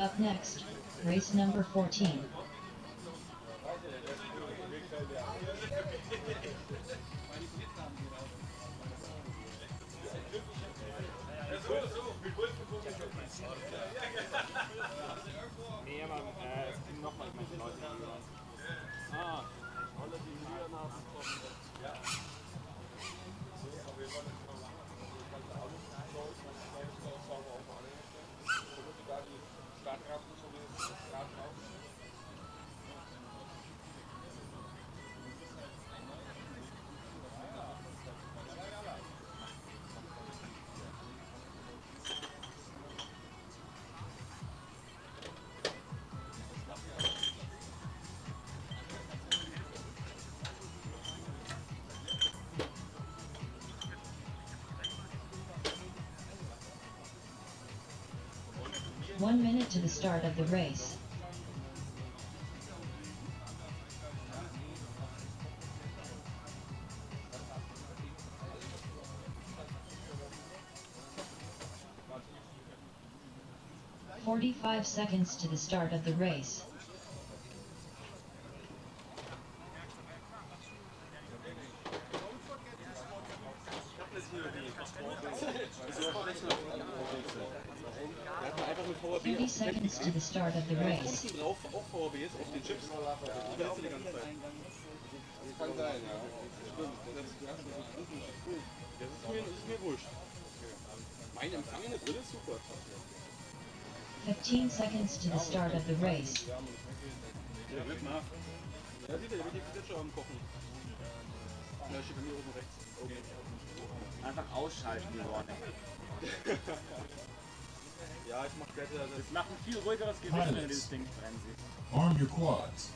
Up next, race number 14. Nee, aber es ging nochmal mit Leuten. Ah, alle die hier nach One minute to the start of the race. "45 seconds to the start of the race. einfach mit VAB 30 seconds to the start of the race. unten drauf auch VABs auf den Chips. Die hältst du die ganze Zeit. Kann sein, ja. Das ist mir wurscht. Mein Empfang in der Brille ist super. 15 seconds to the start of the race. Ja, Glück nach. Ja, sieht er, wie die Klitsche am Kochen. Ja, steht bei mir oben rechts. Einfach ausschalten, die Worte. Ja, ich mach Wette. Das macht ein viel ruhigeres Gewicht, wenn du dieses Ding brennen siehst. Arm your quads.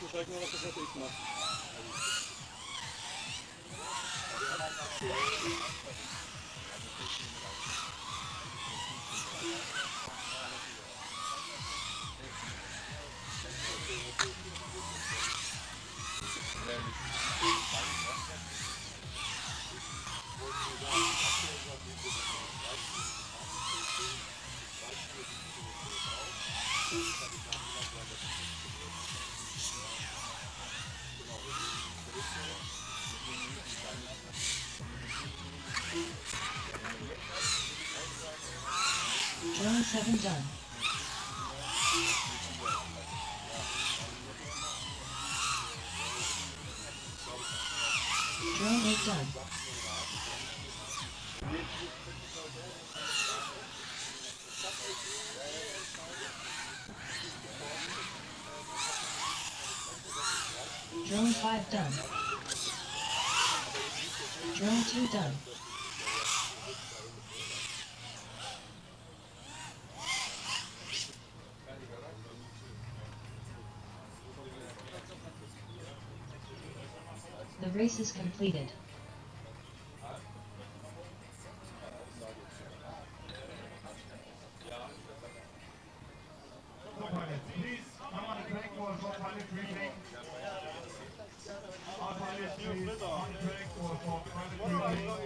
Ich zeig mir, was das hätte ich gemacht. Drone 7 done. Drone 8 done. Drone 5 done. Drone 2 done. The race is completed. Please come on the track for pilot briefing. All pilots please on track for pilot briefing.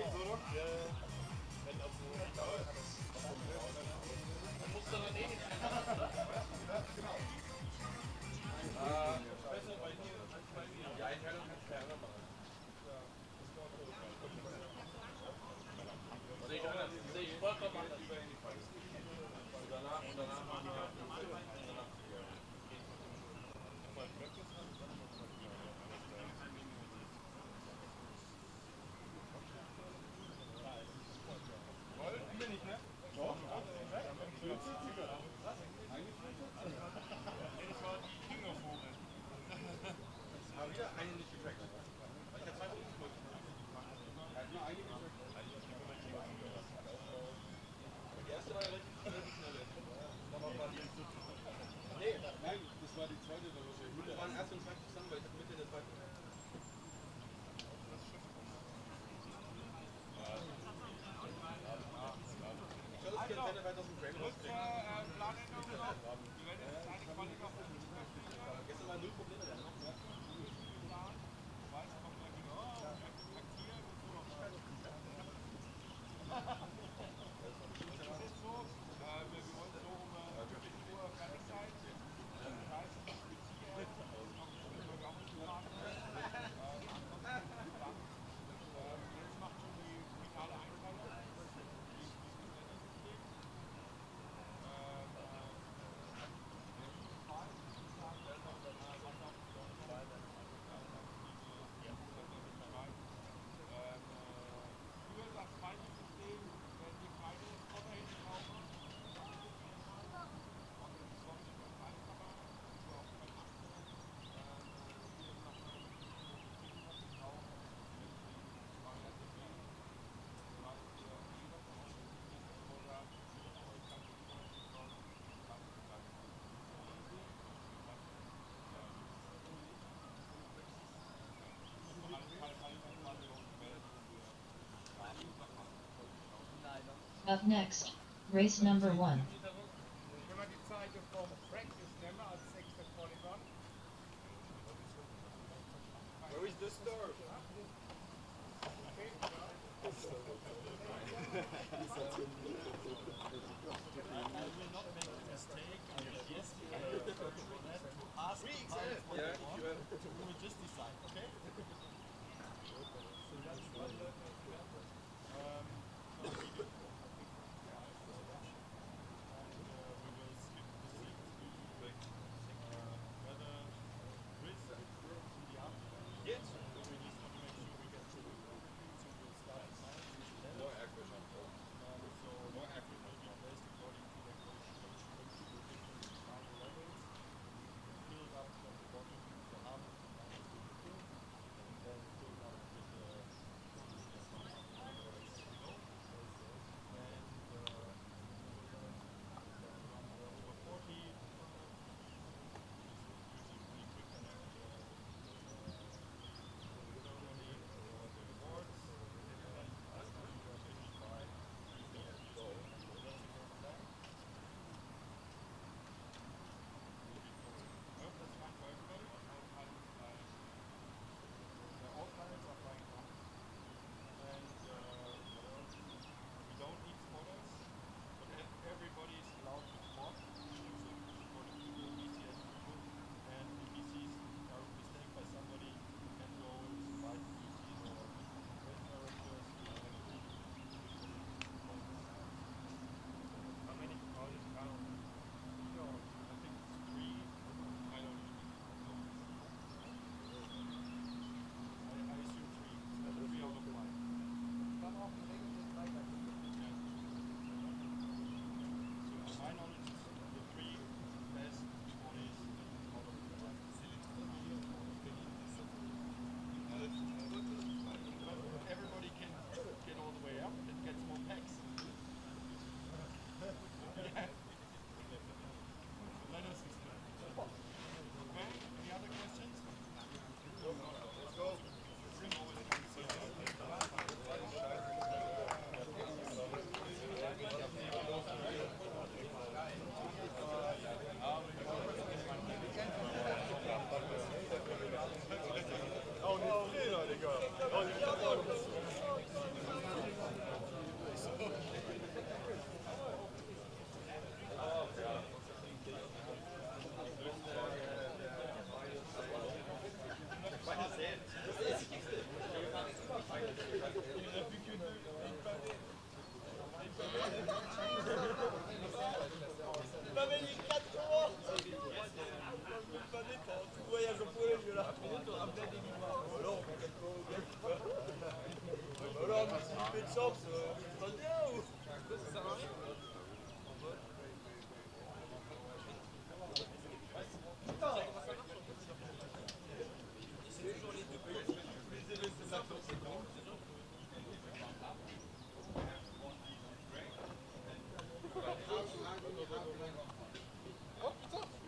Up next, race number 1. Wenn man die Zeiten vom Practice nehmen als 6:41. Where is the start?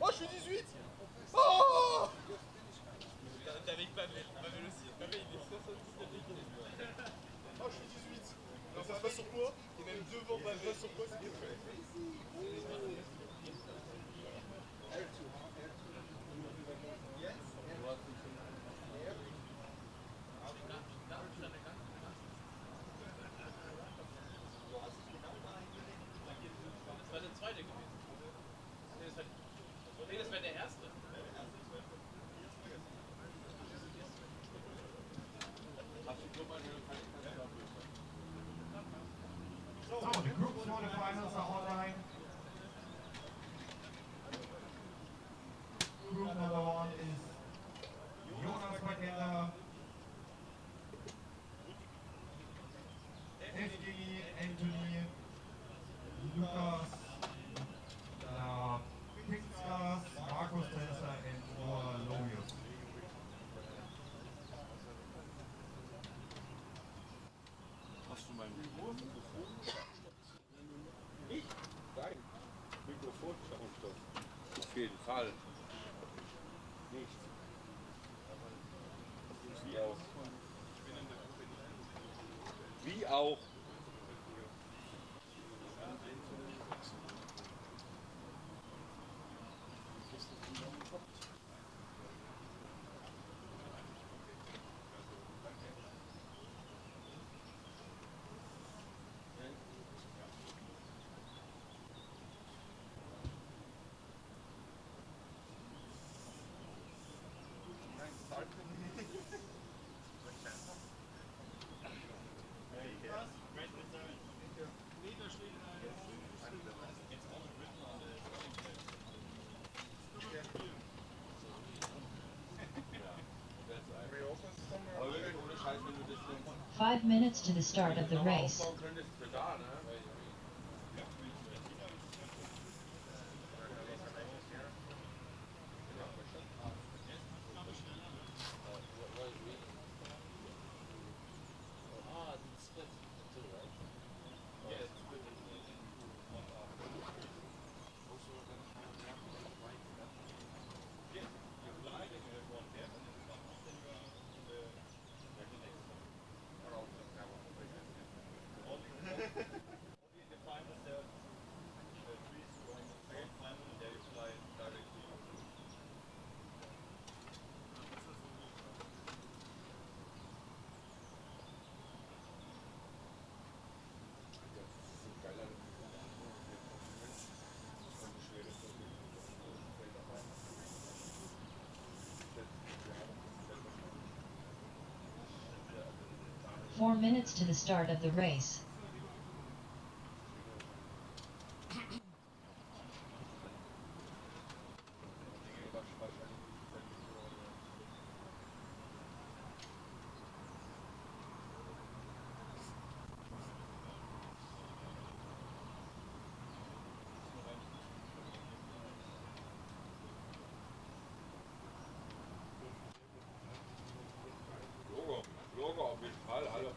Oh, je suis 18. Oh, oh, je suis 18. Alors, ça se passe sur quoi? Et même devant, ça se passe sur quoi? C'est fait. Das war der zweite gewesen. Nee, das war der erste. So, the group quarterfinals are online. Group number 1 is Jonas Magella, FG Anthony, Lukas, Pixkas, Markus Telser, and Noah Lovius. Hast du mein Mikrofon? Ich? Dein Mikrofon Sauerstoff. Auf jeden Fall. Nicht. Wie auch. Wie auch. 5 minutes to the start of the race. Aufbauen könntest für da, ne? Ah, it's split in two, right? Yeah, it's split into two. Yes, you're gliding at one gap and then you come up, then you are in the next one. Only in the final there are two trees going in front final and there you fly directly up. Four minutes to the start of the race. Logo auf jeden Fall, hallo.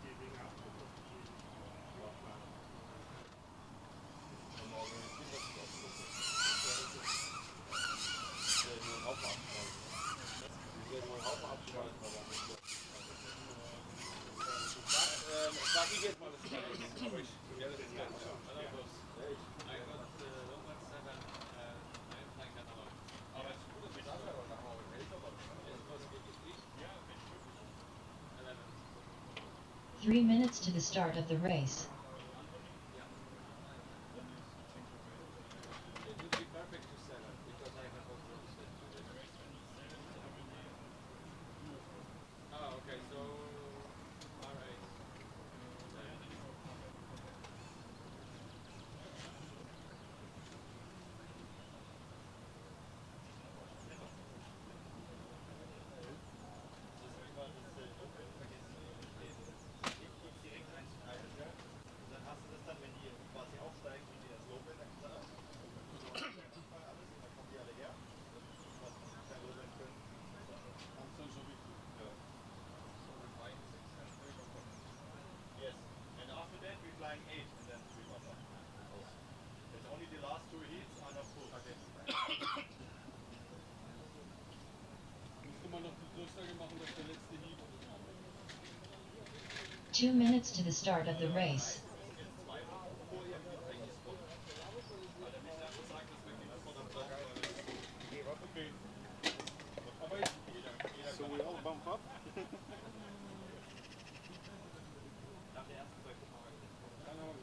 Sag ich jetzt mal das Stadion, aber ich werde das gerne. I got local 7 I'm flying catalog. Aber es ist gut, dass wir das aber nachher auch älter waren. Was geht es nicht? 11. 3 minutes to the start of the race. It would be perfect to 7 because I have also set to this. Ah, okay, so alright. 8 and then 3 buffer. It's only the last 2 heats are not full. Müsste man noch die Durchsage machen, dass der letzte Heat 2 minutes to the start of the race. Aber ich, So we all bump up? Nach der ersten 2 gucken wir mal. keine Ahnung.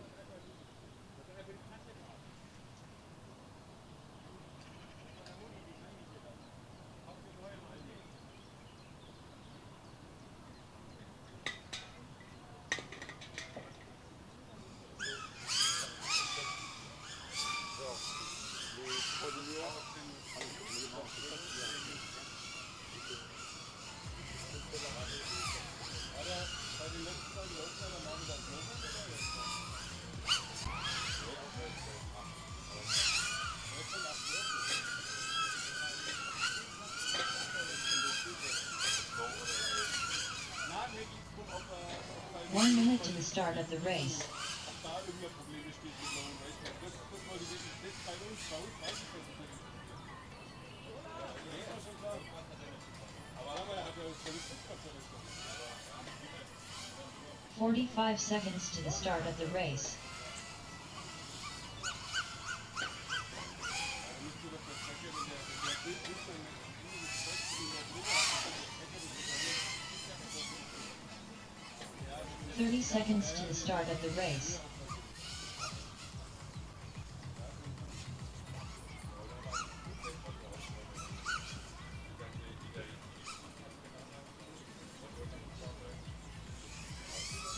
1 minute to the start of the race. Da irgendein Problem besteht mit Low und Race. Das wollte ich wissen. Das bei uns weiß ich das nicht. Das war schon klar. Aber er hat ja völlig gut gehabt. 45 seconds to the start of the race. Müsste doch der Trecker, wenn der Bild ist, dann in der Brille hat, 30 seconds to the start of the race.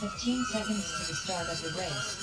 Fifteen seconds to the start of the race.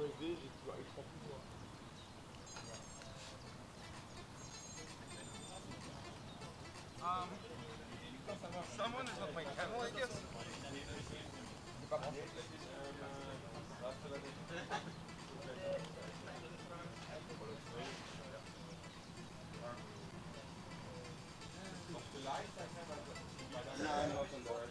SD, j'ai toujours avec 3 pouvoirs. Someone is not my camel, I guess. No, I'm not on board.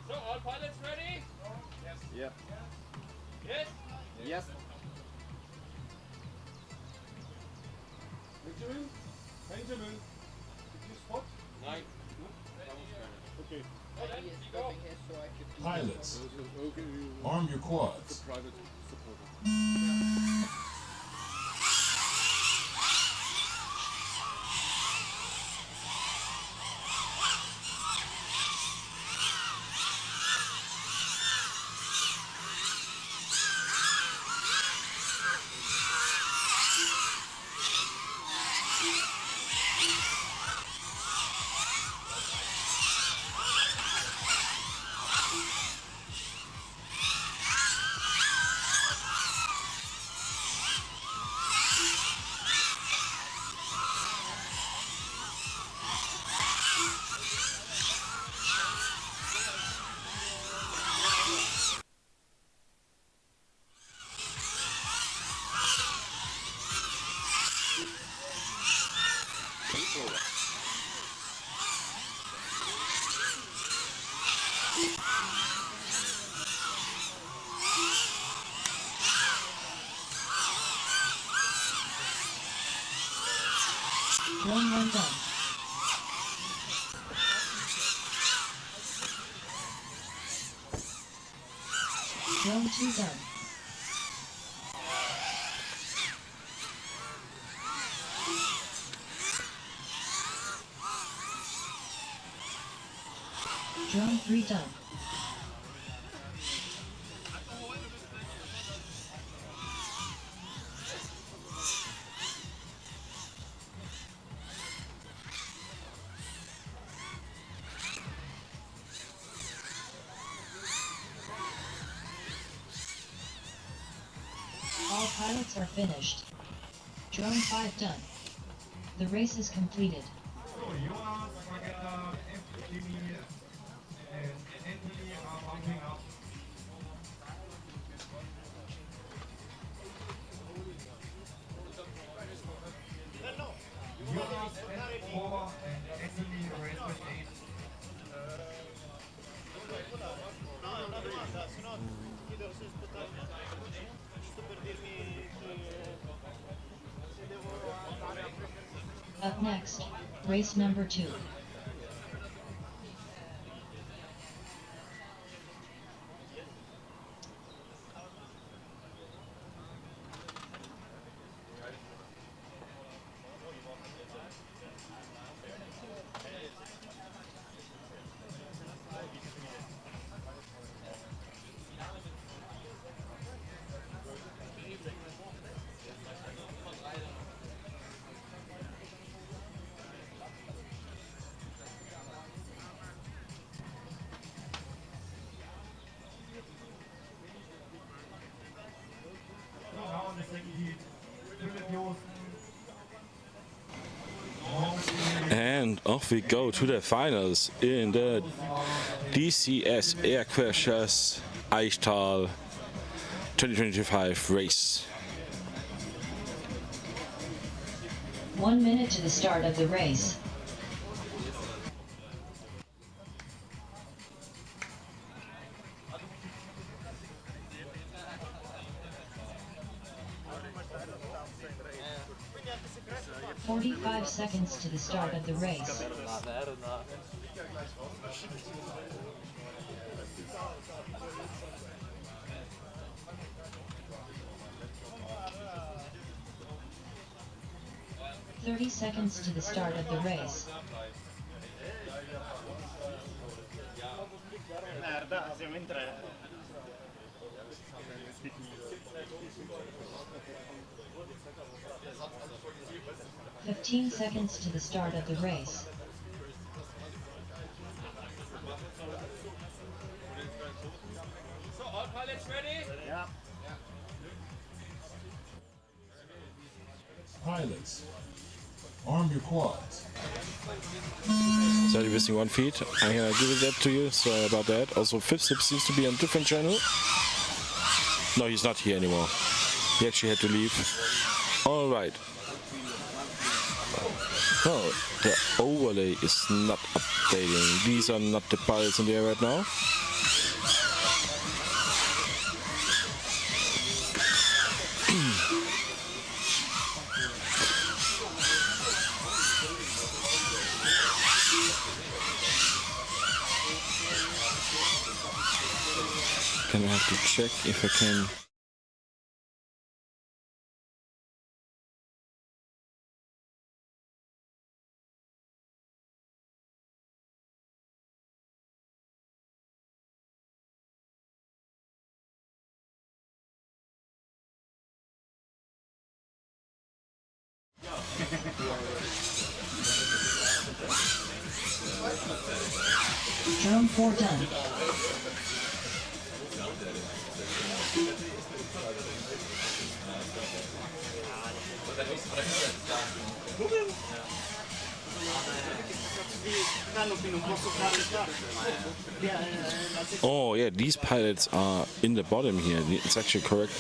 So, all pilots ready? Yeah. Yes? Yes. Benjamin, did you spot? Nine. Okay. He is stopping here so I could do Pilots, Okay. arm your quads. Private supporter. Drone 1 done. Drone 2 done. Drone 3 done. All pilots are finished. Drone 5 done. The race is completed. So, Jonas, Magenta, Jimmy, and Anthony are bumping up. Jonas S4 and Anthony race with 8. Up next, race number 2. So, now in the second heat, Philipp Josten. And off we go to the finals in the DCS Aichtal 2025 race. 1 minute to the start of the race. 5 seconds to the start of the race. Vero, no. 30 seconds to the start of the race. Merda, siamo in tre. 15 seconds to the start of the race. So, all pilots ready? Ja. Pilots, arm your quads. So you're missing 1 feet. I'm gonna give that to you. Sorry about that. Also, Fifth Sip seems to be on a different channel. No, he's not here anymore. He actually had to leave. All right. Oh, the overlay is not updating. These are not the pilots in there right now. Gonna have to check if I can. Drone 4 done. Oh yeah, these pilots are in the bottom here. It's actually correct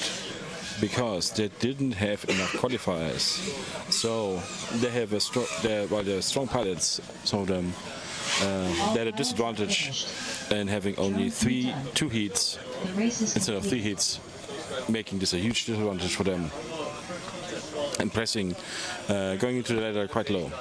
because they didn't have enough qualifiers. So they have a strong. They're strong pilots. Some of them they had a disadvantage in having only two heats The race is instead of 3 complete. heats, making this a huge disadvantage for them. And pressing, going into the ladder quite low.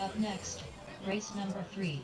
Up next, race number 3.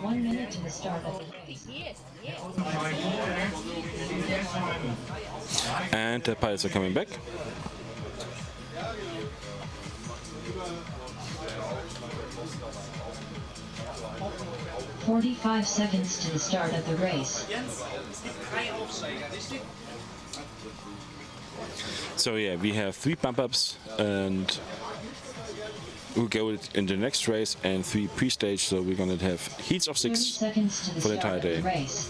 One minute to the start of the race. And the pilots are coming back. "45 seconds to the start of the race." So yeah, we have 3 bump ups and we'll go in the next race and 3 pre-stage. So we're gonna have heats of 30 6 seconds to the for the start entire of the day. race.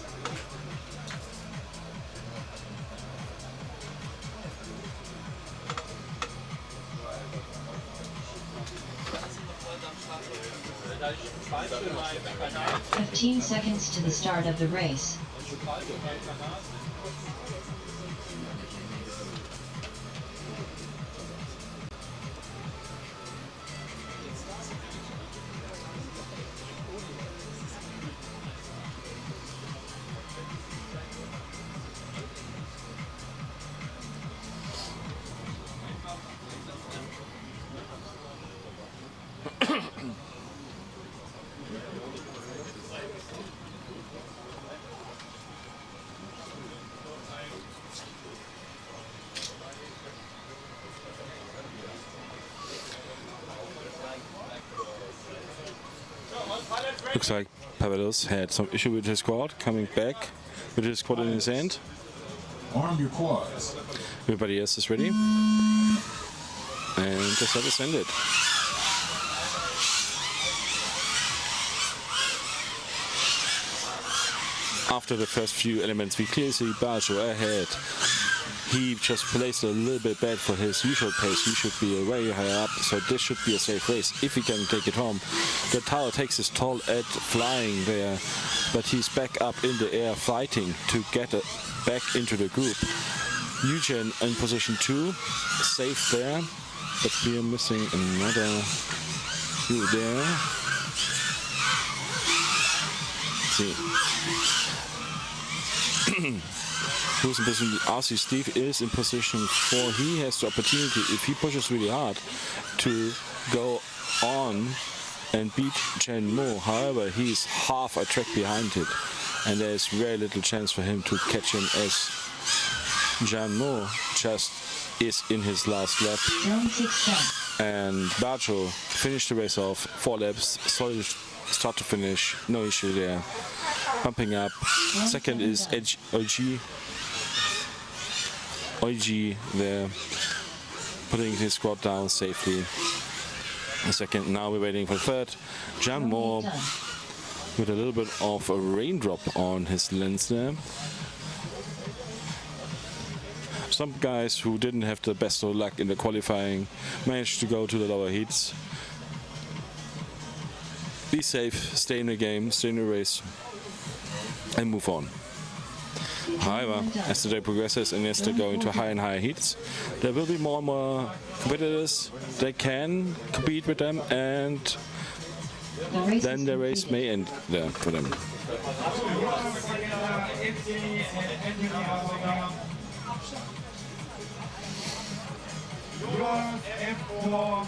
"15 seconds to the start of the race." Looks like Pavelos had some issue with his quad, coming back with his quad in his hand. Arm your quads. Everybody else is ready. And the set is ended. After the first few elements, we clearly see Bajo ahead. He just placed a little bit bad for his usual pace. He should be way higher up, so this should be a safe race if he can take it home. The tower takes his toll at flying there, but he's back up in the air fighting to get back into the group. Eugen in position 2, safe there, but we are missing another few there. Let's see. Who's in position? RC Steve is in position 4. He has the opportunity, if he pushes really hard, to go on and beat Chen Mo. However, he's half a track behind it, and there's very little chance for him to catch him, as Jan Mo just is in his last lap. And Bajo finished the race off, 4 laps, solid start to finish, no issue there. Bumping up. Second is OG there, putting his squad down safely. The second, now we're waiting for the third. Jan Moore with a little bit of a raindrop on his lens there. Some guys who didn't have the best of luck in the qualifying managed to go to the lower heats. Be safe, stay in the game, stay in the race, and move on. However, as the day progresses and as they go into higher and higher heats, there will be more and more competitors. They can compete with them, and then the race may end there for them. F4,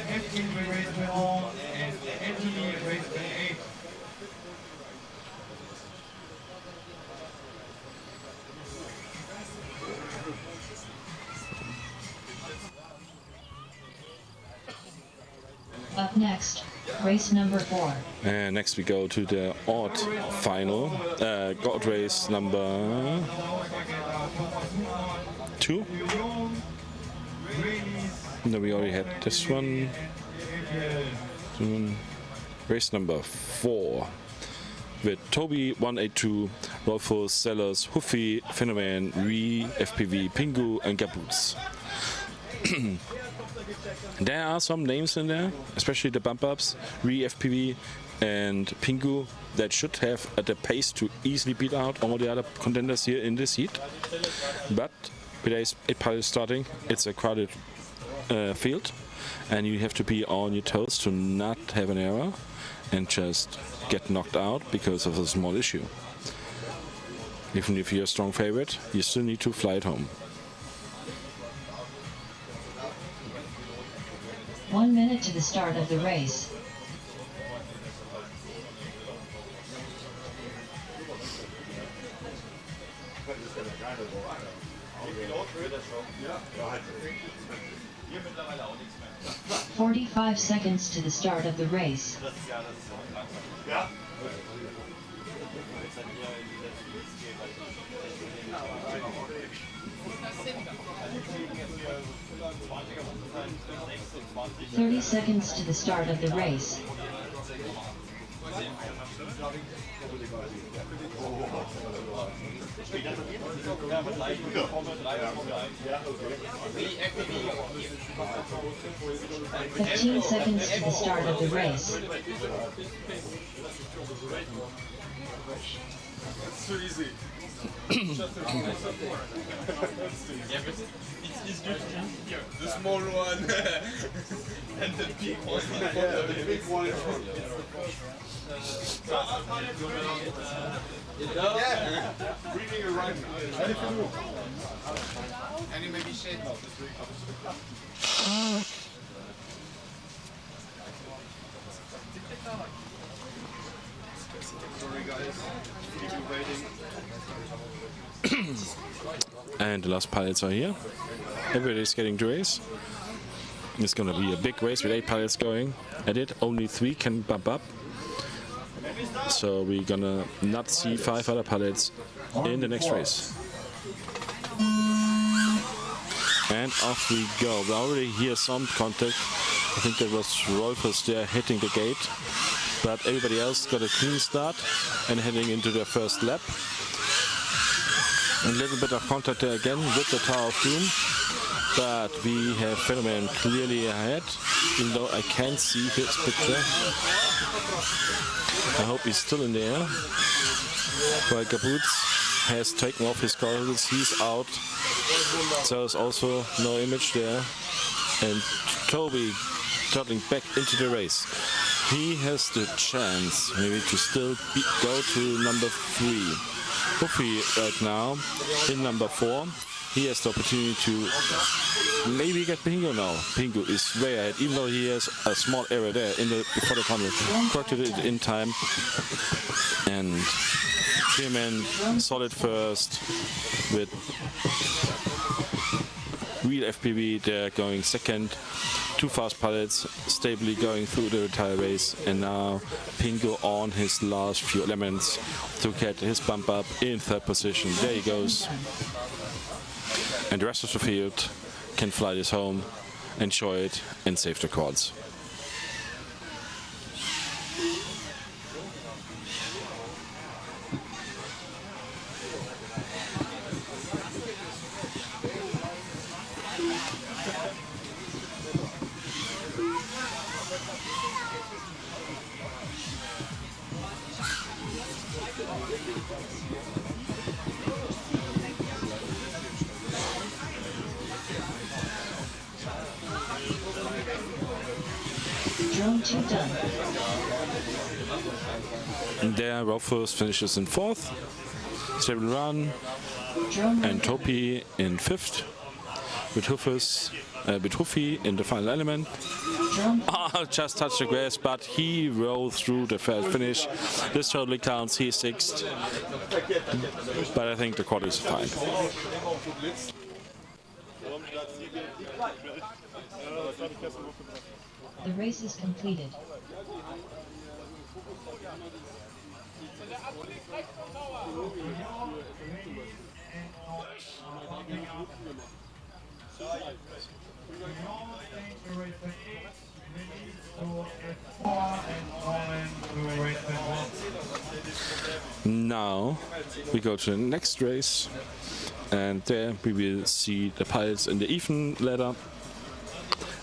F3 race 4, and Anthony race 8. Up next, race number 4. And next we go to the odd final, God race number 2. No, we already had this one. Race number 4 with Toby 182, Rolfo, Sellers, Huffy, Phenomen, Re, FPV, Pingu, and Gaboots. There are some names in there, especially the bump ups, Re, FPV, and Pingu, that should have the pace to easily beat out all the other contenders here in this heat. But today's 8 pilots starting, it's a crowded field, and you have to be on your toes to not have an error and just get knocked out because of a small issue. Even if you're a strong favorite, you still need to fly it home. 1 minute to the start of the race. Hier mittlerweile auch nichts mehr. 45 seconds to the start of the race. Das ist ja langsam. Ja? Jetzt dann hier in die letzten Bits gehen, weil ich 30 seconds to the start of the race. Ja, mit 3 Formel 3 Formel 1. 15 seconds to the start of the race. That's too easy. It's good here. The small one and the big one. Yeah, the big one in front. Yeah, breathing around. And it may be shade. Sorry guys, keep you waiting. And the last pilots are here. Everybody's getting to race. It's gonna be a big race with 8 pilots going at it. Only 3 can bump up. So we're gonna not see 5 other pilots in the next race. And off we go. We already hear some contact. I think that was Rolfus there hitting the gate. But everybody else got a clean start and heading into their first lap. A little bit of contact there again with the Tower of Doom. But we have Phenomenon clearly ahead, even though I can't see his picture. I hope he's still in the air. While Gaboots has taken off his goggles, he's out. So there's also no image there. And Toby turning back into the race. He has the chance maybe to still go to number 3. Huffy right now in number 4. He has the opportunity to maybe get Pingu now. Pingu is way ahead, even though he has a small error there in the before the tunnel. Corrected it in time. And Spearman solid first with Real FPV there going second. 2 fast pilots stably going through the entire race, and now Pingu on his last few elements to get his bump up in 3rd position. There he goes. And the rest of the field can fly this home, enjoy it, and save the quads. Drone 2 done. And there, Rofus finishes in 4th. Stable run, Drone and Topi in 5th. With Huffy in the final element. Drone Just touched the grass, but he rolled through the first finish. This totally counts. He's 6th. But I think the quad is fine. The race is completed. Now we go to the next race, and there we will see the pilots in the even ladder.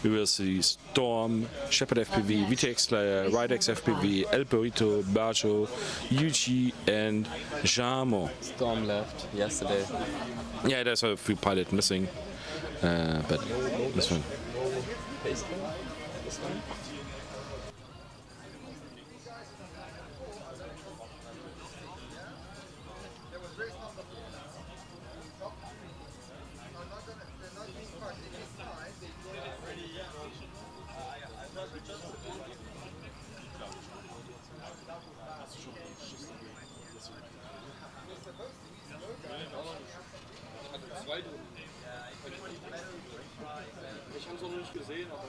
We will see Storm, Shepherd FPV, VTX Slayer, Ridex FPV, El Burrito, Bajo, Yuji, and Jamo. Storm left yesterday. Yeah, there's a few pilots missing, but this one. Ich habe es auch noch nicht gesehen, aber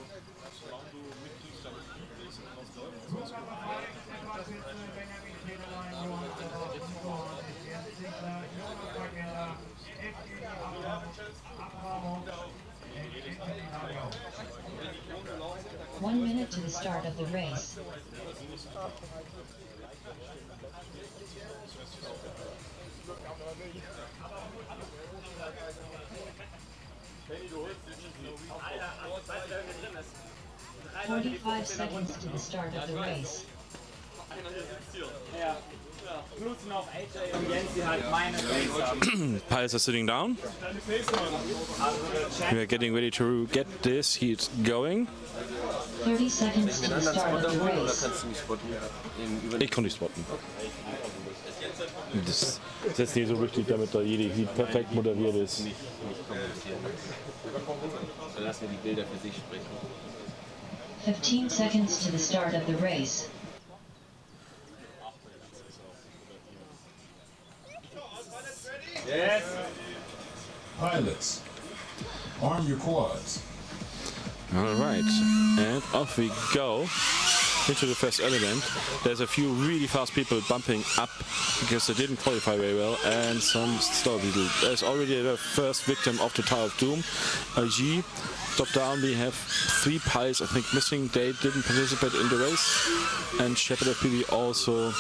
solange du mitkriegst, damit was läuft, One minute to the start of the race. Alter, 45 seconds to the start of the race. Ja. Plus noch AJ und Jens, die halt meine Race haben. Pilots are sitting down. We are getting ready to get this heat going. 30 seconds to the start of the race. Kannst du mich spotten? Ich kann nicht spotten. Das ist jetzt nicht so wichtig, damit da jede Heat perfekt moderiert ist. Nicht kommentieren. So lassen wir die Bilder für sich sprechen. 15 seconds to the start of the race. Yes. Pilots, arm your quads. All right, and off we go. into the first element. There's a few really fast people bumping up because they didn't qualify very well, and some stall people. There's already the first victim of the Tower of Doom, IG. Top down, we have 3 piles, I think, missing. They didn't participate in the race. And Shepherd FPV also,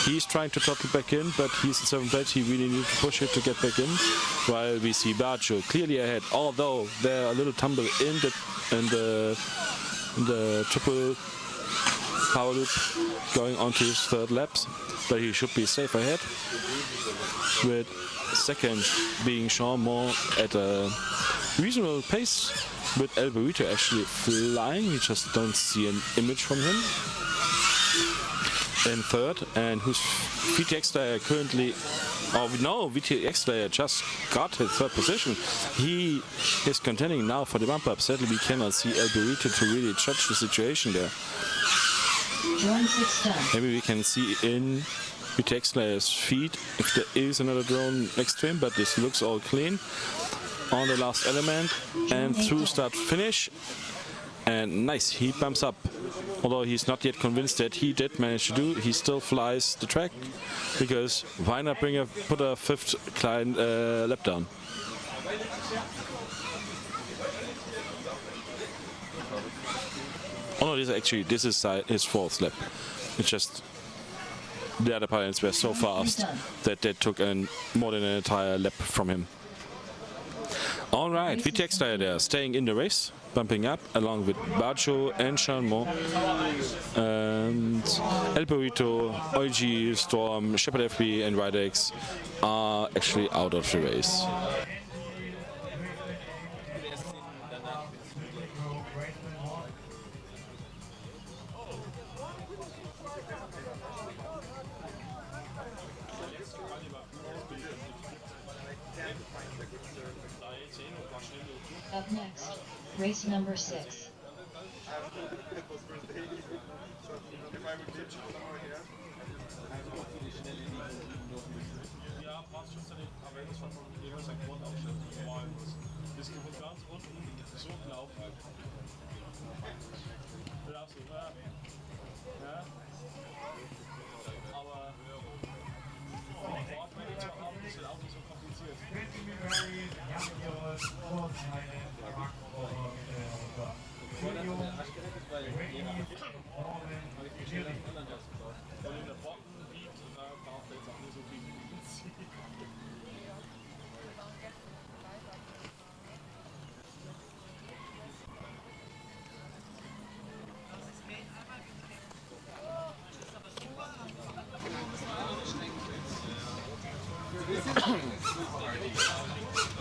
he's trying to throttle back in, but he's in 7th place. He really needs to push it to get back in. While we see Bacho clearly ahead, although they're a little tumble in the triple power loop going on to his 3rd laps. But he should be safe ahead. With second being Sean Moore at a reasonable pace, with El Burrito actually flying. We just don't see an image from him. And 3rd, and who's VT Aichtal currently, VT Aichtal just got his 3rd position. He is contending now for the bump up. Sadly, we cannot see El Burrito to really judge the situation there. Maybe we can see in VT Aichtal's feed if there is another drone next to him, but this looks all clean. On the last element and through start finish, and nice, he bumps up. Although he's not yet convinced that he did manage to do, he still flies the track, because why not put a 5th client lap down? Oh no, this is his 4th lap. It's just the other pilots were so fast that they took more than an entire lap from him. All right, VT Aichtal there, staying in the race, bumping up along with Bacho and Shanmo. And El Burrito, OG, Storm, Shepherd FB and Ridex are actually out of the race. Up next, race number 6.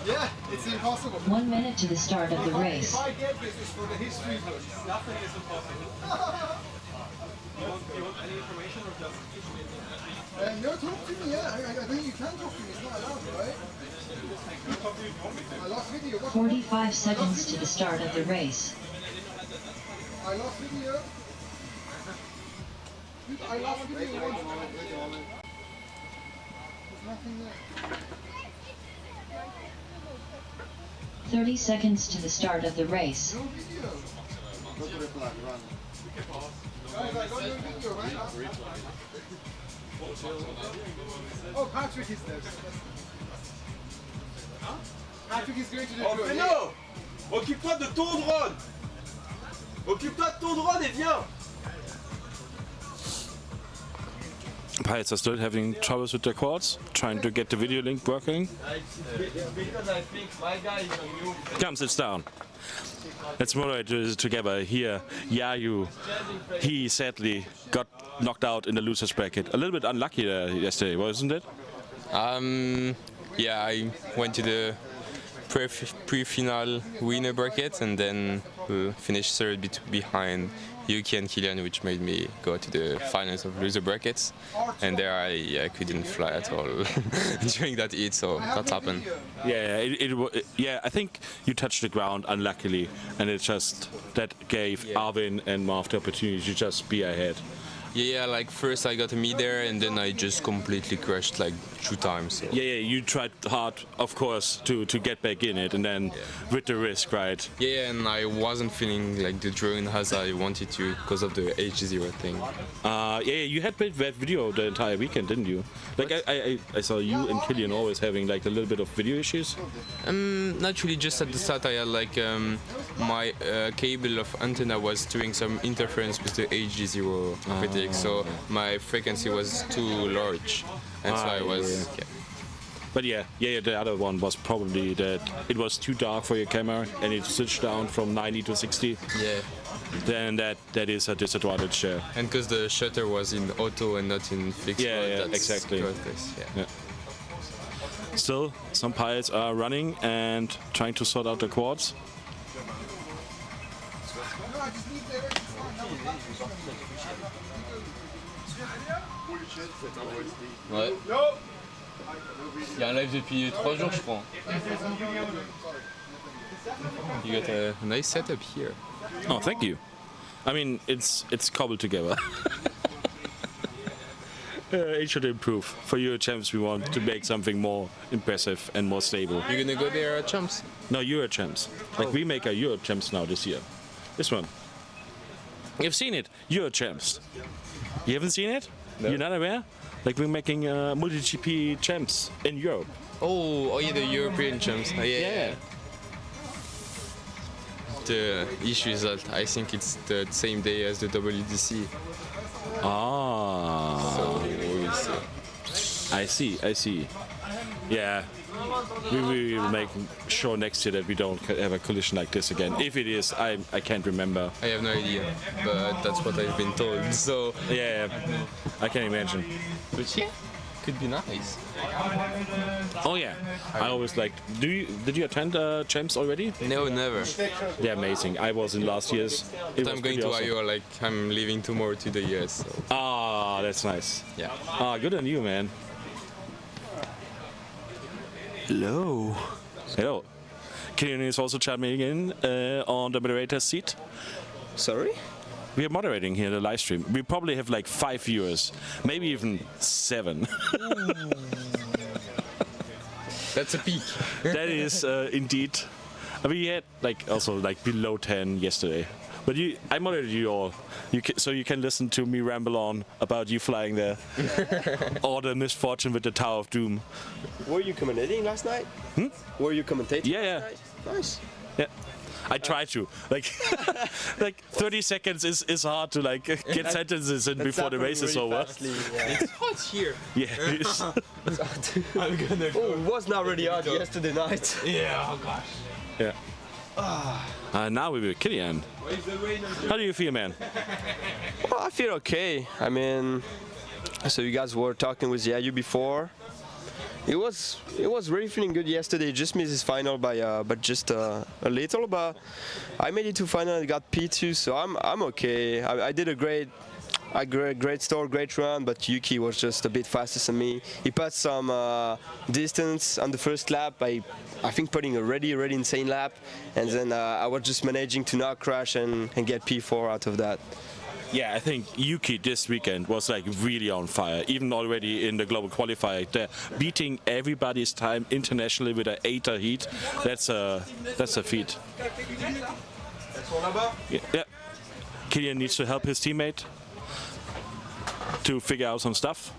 Yeah, it's impossible. 1 minute to the start of the race. If I get this, it's for the history books. Nothing is impossible. You want any information or just... No, talk to me, yeah. I think you can talk to me. It's not allowed, right? I lost video. 45 seconds to the start of the race. I lost video. I lost video. There's nothing there. 30 seconds to the start of the race. No video. Guys, I got no video right now. Oh, Patrick is there. Patrick is going to the drone. Feno! Occupe-toi de ton drone! Occupe-toi de ton drone et viens! Pilots are still having troubles with their quads, trying to get the video link working. Because I think my guy is on you. Come, sit down. Let's moderate this together. Here, Yayu, he sadly got knocked out in the losers bracket. A little bit unlucky there yesterday, wasn't it? Yeah, I went to the pre-final winner bracket and then finished third behind Yuki and Kilian, which made me go to the finals of loser brackets. And there I couldn't fly at all during that heat, so that happened. Yeah, I think you touched the ground unluckily, and it just that gave Arvin and Marv the opportunity to just be ahead. Yeah, like first I got a mid there and then I just completely crashed like 2 times. So. Yeah, you tried hard, of course, to get back in it, and then with the risk, right? Yeah, and I wasn't feeling like the drone as I wanted to because of the H0 thing. Yeah, you had bad video the entire weekend, didn't you? Like I saw you and Killian always having like a little bit of video issues. Not really, just at the start I had like my cable of antenna was doing some interference with the H0 critic, so my frequency was too large, and so I was. Yeah. But yeah, the other one was probably that it was too dark for your camera and it switched down from 90 to 60. Yeah. Then that is a disadvantage there. And because the shutter was in auto and not in fixed mode, Yeah, that's exactly. Yeah. Still, some pilots are running and trying to sort out the quads. Ouais. Il y a un live depuis 3 jours, je crois. You got a nice setup here. Oh, thank you. I mean, it's cobbled together. It should improve. For Euro Champs, we want to make something more impressive and more stable. You're gonna go there at Champs? No, Euro Champs. Like we make a Euro Champs now this year. This one. You've seen it, Euro Champs. You haven't seen it? No. You're not aware? Like we're making multi-GP champs in Europe. Oh yeah, the European champs. Yeah. The issue is that I think it's the same day as the WDC. Ah. So we'll see. I see. Yeah. We will make sure next year that we don't have a collision like this again. If it is, I can't remember. I have no idea, but that's what I've been told. So yeah, I can imagine. But yeah, could be nice. Oh yeah, I always like. Did you attend champs already? No, never. They're amazing. I was in last year's. I'm going to awesome. Iowa. Like I'm leaving tomorrow to the US. So. Ah, that's nice. Yeah. Ah, good on you, man. Hello. Hello. Killian is also chiming in on the moderator's seat. Sorry? We are moderating here the live stream. We probably have like 5 viewers, maybe even 7. That's a peak. That is indeed. We had like also like below 10 yesterday. But I moderated you all, so you can listen to me ramble on about you flying there, or the misfortune with the Tower of Doom. Were you commentating last night? Were you commentating last night? Nice. Yeah. I try to. Like 30 seconds is hard to like get sentences in before the race is over. It's hot here. Yeah. It's I'm gonna go. Oh, it was not really hot yesterday night. Yeah, oh gosh. Yeah. Now we will Killian. How do you feel, man? Well, I feel okay. I mean, so you guys were talking with Yayu before. It was really feeling good yesterday. Just missed his final by but just a little. But I made it to final and got P2, so I'm okay. I did a great start, great run, but Yuki was just a bit faster than me. He put some distance on the first lap by, I think, putting a really insane lap, and then I was just managing to not crash and get P4 out of that. Yeah, I think Yuki this weekend was like really on fire, even already in the global qualifier. They're beating everybody's time internationally with an 8er heat. That's a feat. Yeah. Killian needs to help his teammate to figure out some stuff.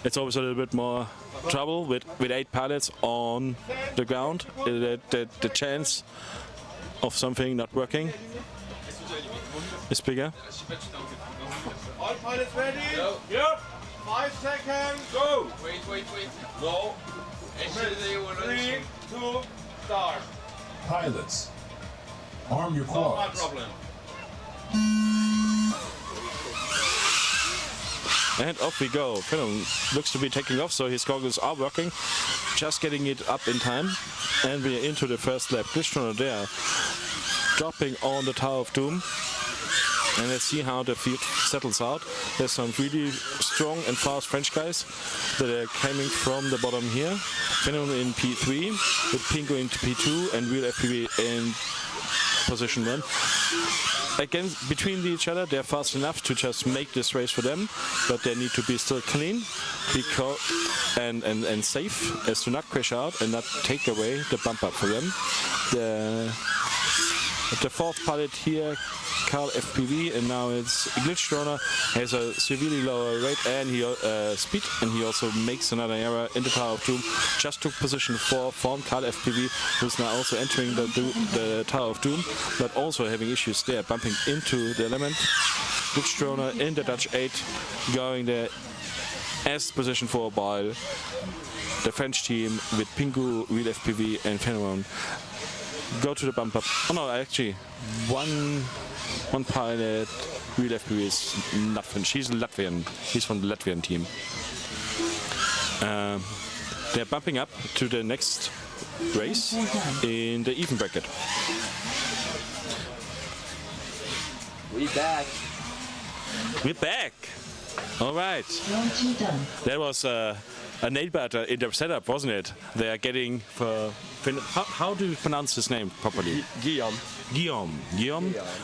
It's always a little bit more trouble with 8 pilots on the ground. The chance of something not working is bigger. All pilots ready? Yep. 5 seconds. Go. Wait. No. 3, 2, start. Pilots, arm your No quads. problem. And off we go. Fennon looks to be taking off, so his goggles are working. Just getting it up in time. And we're into the first lap. Christian there dropping on the Tower of Doom. And let's see how the field settles out. There's some really strong and fast French guys that are coming from the bottom here. Fennon in P3, with Pingo into P2 and Real FPV in position 1. again, between each other, they're fast enough to just make this race for them, but they need to be still clean and safe as to not crash out and not take away the bump up for them. The fourth pilot here, Carl FPV, and now it's Glitchdroner, has a severely lower rate and speed, and he also makes another error in the Tower of Doom. Just took position 4 from Carl FPV, who's now also entering the Tower of Doom, but also having issues there, bumping into the element. Glitchdroner in the Dutch 8, going there as position 4 by the French team with Pingu, Real FPV, and Phenomenon. Go to the bump up. Oh no, actually, one pilot, Real FPV, is not French. He's Latvian. He's from the Latvian team. They're bumping up to the next race in the even bracket. We're back. We're back. All right. That was a nail biter in their setup, wasn't it? They are getting for. How do you pronounce his name properly? Guillaume.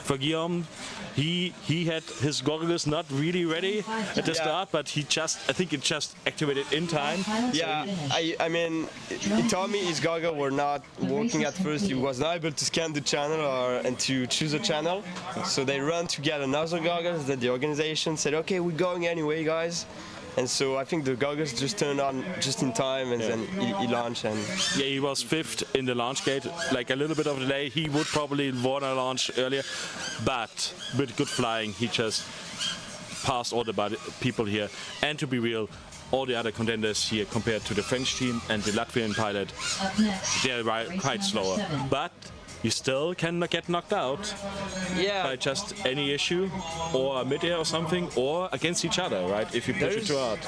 For Guillaume, he had his goggles not really ready at the start, but I think it just activated in time. Yeah, I mean, he told me his goggles were not working at first. He was not able to scan the channel and to choose a channel. So they ran to get another goggles that the organization said, okay, we're going anyway, guys. And so I think the goggles just turned on just in time, and then he launched. And yeah, he was 5th in the launch gate, like a little bit of a delay. He would probably want to launch earlier, but with good flying, he just passed all the people here. And to be real, all the other contenders here compared to the French team and the Latvian pilot, they're quite slower. But you still can get knocked out by just any issue or mid-air or something, or against each other, right? If you push it too hard.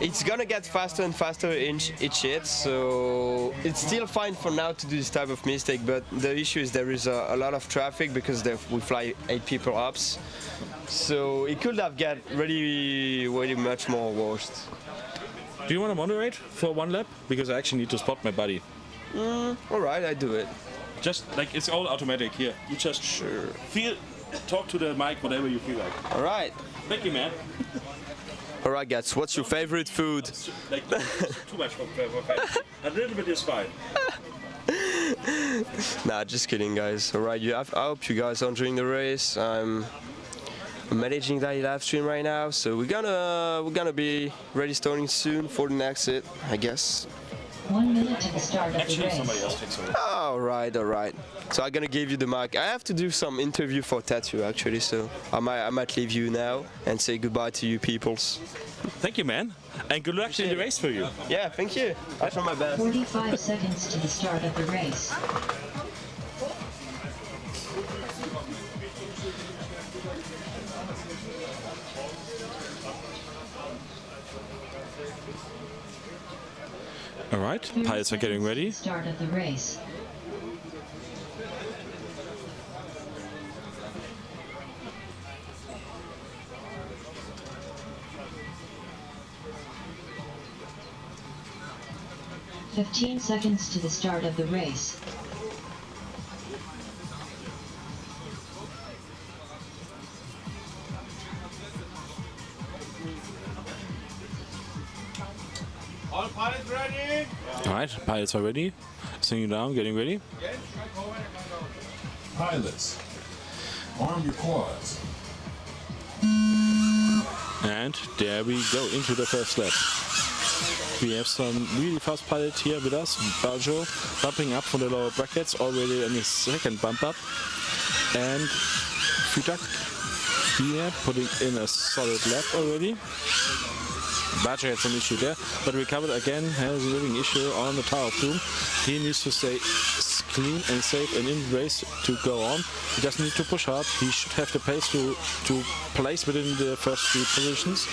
It's gonna get faster and faster each hit, so it's still fine for now to do this type of mistake, but the issue is there is a lot of traffic because we fly 8 people ups, so it could have get really much more worse. Do you want to moderate for 1 lap? Because I actually need to spot my buddy. Alright, I do it. Just like it's all automatic here. You just talk to the mic, whatever you feel like. All right. Thank you, man. All right, guys. What's your favorite food? Like too much for favorite. A little bit is fine. Nah, just kidding, guys. All right. I hope you guys are enjoying the race. I'm managing the live stream right now, so we're gonna be ready starting soon for the next hit, I guess. 1 minute to the start of the Actually, race. somebody else takes over. All right. So I'm gonna give you the mic. I have to do some interview for Tattoo actually, so I might leave you now and say goodbye to you peoples. Thank you, man, and good luck in the race for you. Yeah, thank you. I try my best. 45 seconds to the start of the race. All right, pilots are getting ready. Start of the race. "15 seconds to the start of the race. All pilots ready? All right, pilots are ready. Singing down, getting ready. Pilots, arm your quads. And there we go into the first lap. We have some really fast pilots here with us. Baljo bumping up from the lower brackets already in his second bump up. And Futak here putting in a solid lap already. Baljo had some issue there, but recovered again, has a living issue on the Tower of Doom. He needs to stay clean and safe and in race to go on. He doesn't need to push hard. He should have the pace to place within the first 3 positions.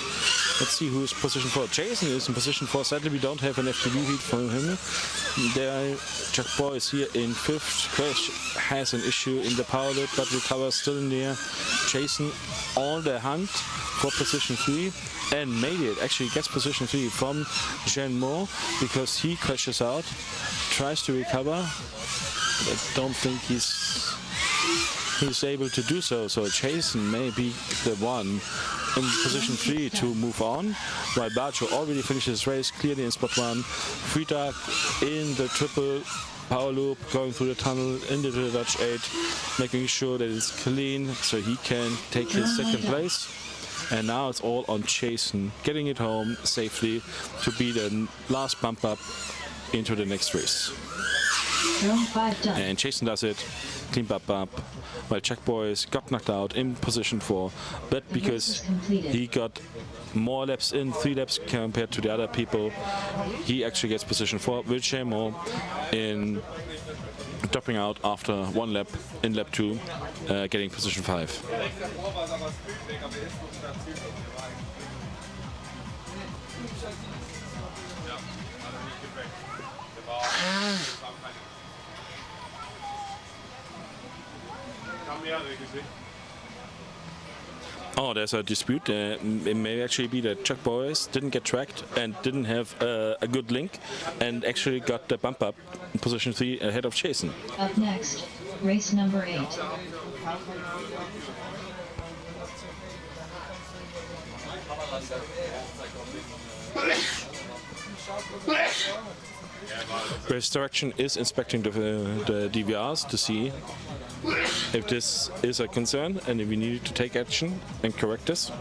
Let's see who is position 4. Jason is in position 4. Sadly, we don't have an FPV feed from him. There, Jack Boy is here in 5th. Crash has an issue in the power load, but recovers still in there. Jason on the hunt for position 3 and made it. Actually gets position 3 from Jean Moore because he crashes out, tries to recover. I don't think he's he's able to do so. So Jason may be the one in position 3 to move on, while Bacho already finished his race clearly in spot 1. Freitag in the triple power loop, going through the tunnel into the Dutch 8, making sure that it's clean so he can take his second place. And now it's all on Jason getting it home safely to be the last bump up into the next race. And Jason does it, clean bump up, while Czech Boys got knocked out in position 4, but because he got more laps in, 3 laps compared to the other people, he actually gets position 4, with Chemo in dropping out after 1 lap in lap 2, getting position 5. Oh, there's a dispute. It may actually be that Czech Boys didn't get tracked and didn't have a good link, and actually got the bump up in position 3 ahead of Jason. Up next, race number 8. Race direction is inspecting the DVRs to see if this is a concern and if we need to take action and correct this.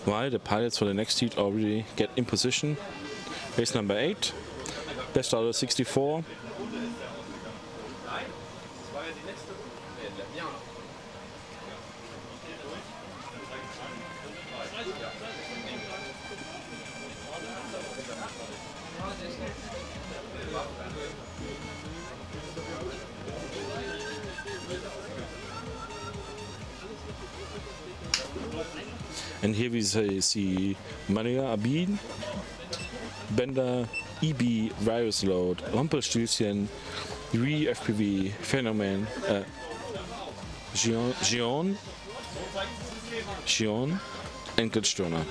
While the pilots for the next heat already get in position. Race number 8, best out of 64. And here we see Maria Abin, Bender, EB, Virus Load, Rumpelstilzchen, FPV, Phänomen, Gion, and Glitchstoner.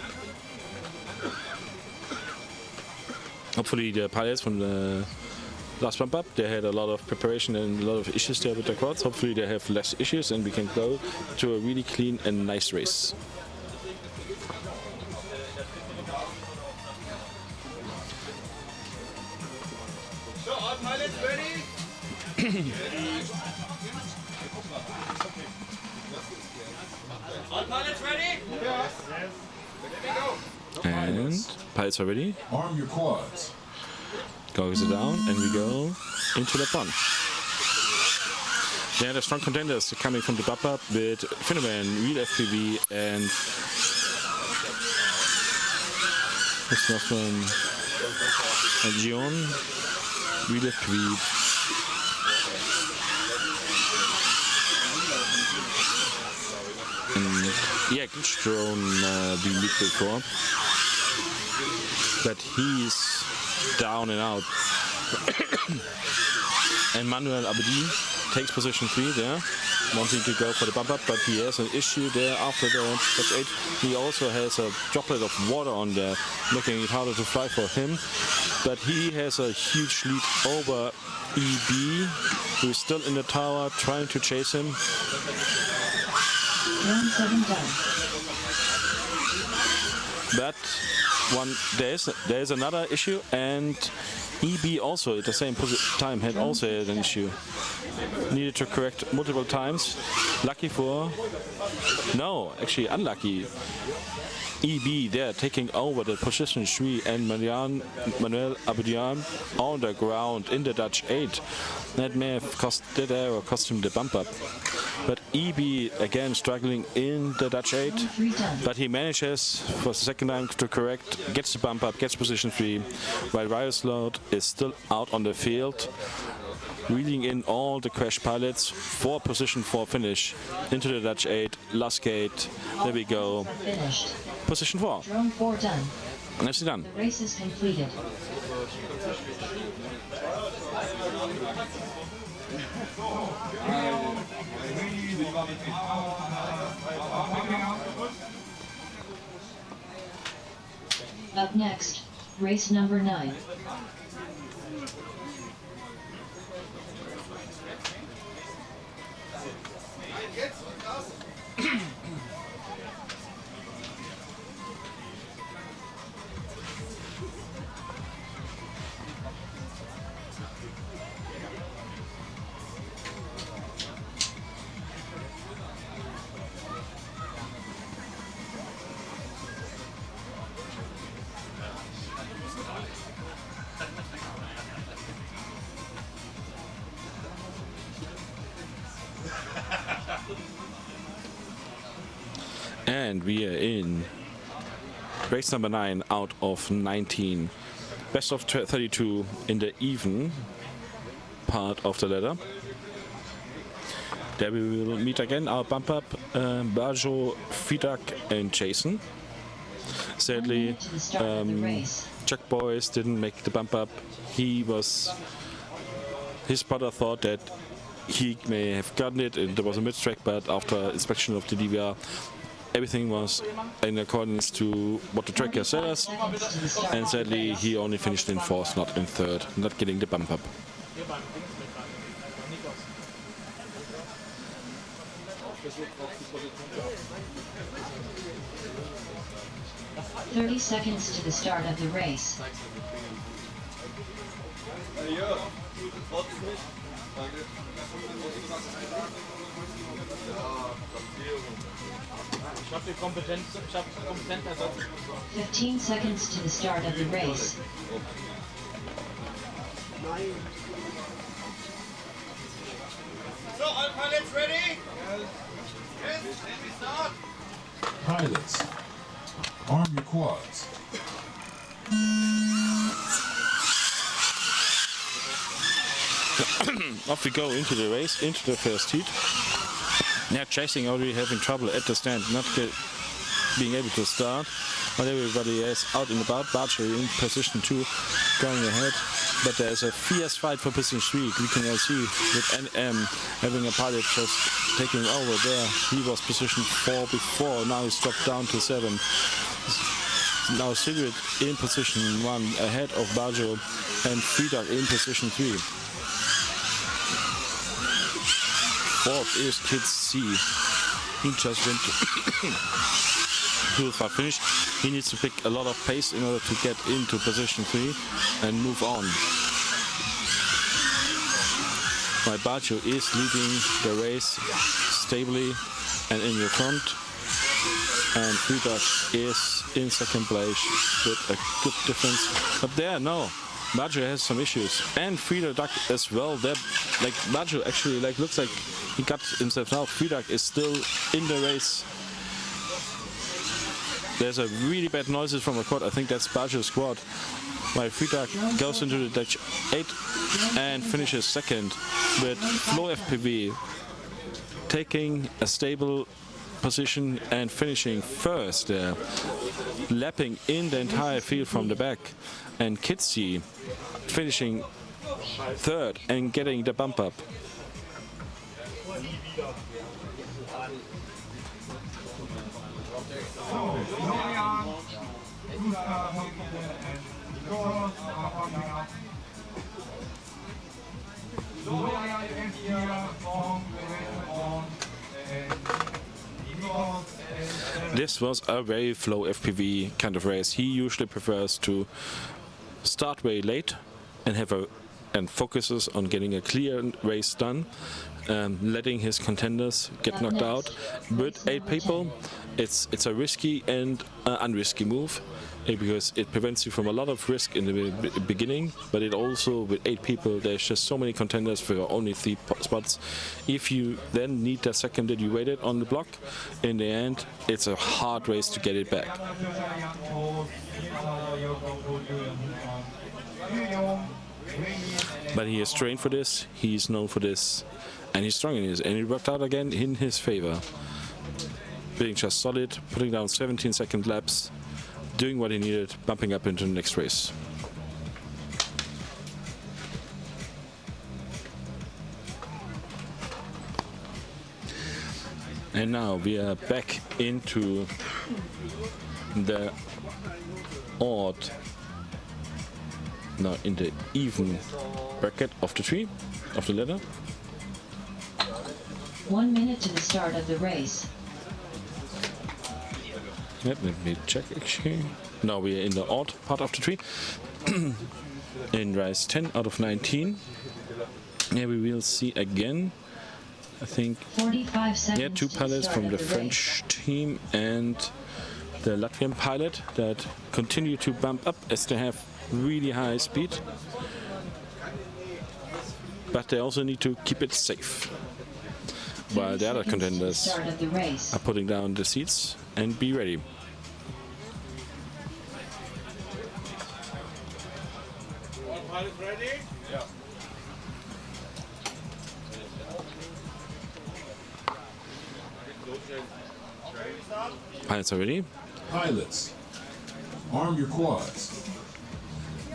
Hopefully the pilots from the last bump up, they had a lot of preparation and a lot of issues there with the quads. Hopefully they have less issues and we can go to a really clean and nice race. All pilots ready? And pilots are ready. Arm your quads. Goggles it down and we go into the pond. There are the strong contenders coming from the bump up with Phänomen, Real FPV, and this was from Gion, Real FPV. Yeah, Glitchstone being leaked before, but he's down and out. And Manuel Abedi takes position 3 there, wanting to go for the bump up, but he has an issue there after the touch 8. He also has a droplet of water on there, making it harder to fly for him. But he has a huge lead over EB, who is still in the tower trying to chase him. But there's another issue, and EB also at the same time had also had an issue. Needed to correct multiple times. Lucky for... No, actually unlucky. EB there taking over the position 3 and Manuel Abedian on the ground in the Dutch 8. That may have cost him the bump up. But EB again struggling in the Dutch 8, but he manages for the second time to correct, gets the bump up, gets position 3, while Riot Load is still out on the field, reeling in all the crash pilots for position 4 finish into the Dutch 8, last gate, there we go, position 4. Drone 4 done. Nicely done. The race is completed. Up next, race number 9. And we are in race number 9 out of 19. Best of 32 in the even part of the ladder. There we will meet again our bump up, Bajo, Fidak and Jason. Sadly, Chuck Boyce didn't make the bump up. His spotter thought that he may have gotten it and there was a mid-track, but after inspection of the DVR, everything was in accordance to what the tracker said us, and sadly he only finished in 4th, not in 3rd, not getting the bump up. 30 seconds to the start of the race. Ich habe die Kompetenz, ich habe kompetenten Ersatz. 15 seconds to the start of the race. So, all pilots ready? Yes, and we start. Pilots, arm your quads. Off we go into the race, into the first heat. Now chasing already having trouble at the stand, not being able to start, but everybody is out and about. Barger in position 2, going ahead, but there's a fierce fight for position 3. We can all see with NM having a pilot just taking over there. He was position 4 before, now he's dropped down to 7. Now Sigrid in position 1 ahead of Bajo and Frida in position 3. 4th is Kids C. He just went to far finish. He needs to pick a lot of pace in order to get into position 3 and move on. My Baggio is leading the race stably and in the front. And Frida is in 2nd place with a good difference. But there, no. Baggio has some issues, and Frida Duck as well. That like Baggio actually looks like he got himself out. Frida is still in the race. There's a really bad noises from the quad. I think that's Baggio's squad. While Frida goes into the Dutch 8 and finishes 2nd with Flow FPV taking a stable position and finishing 1st there, lapping in the entire field from the back. And Kitsi finishing 3rd and getting the bump up. This was a very flow FPV kind of race. He usually prefers to start very late and focuses on getting a clear race done, letting his contenders get knocked out. With 8 people, it's a risky and unrisky move, because it prevents you from a lot of risk in the beginning, but it also, with 8 people, there's just so many contenders for only 3 spots. If you then need that second that you waited on the block, in the end, it's a hard race to get it back. But he is trained for this, he's known for this, and he's strong in this, and it worked out again in his favor. Being just solid, putting down 17-second laps, doing what he needed, bumping up into the next race. And now we are back into the odd, no, in the even bracket of the tree, of the ladder. 1 minute to the start of the race. Yep, let me check actually. Now we are in the odd part of the tree. In race 10 out of 19. Yeah, we will see again, I think, 45 seconds. yeah, two to pilots start from of the the French team and the Latvian pilot that continue to bump up as they have really high speed. But they also need to keep it safe. While the other contenders Start of the race. are putting down the seats and be ready. All pilots ready? Yeah. Pilots are ready. Pilots, arm your quads.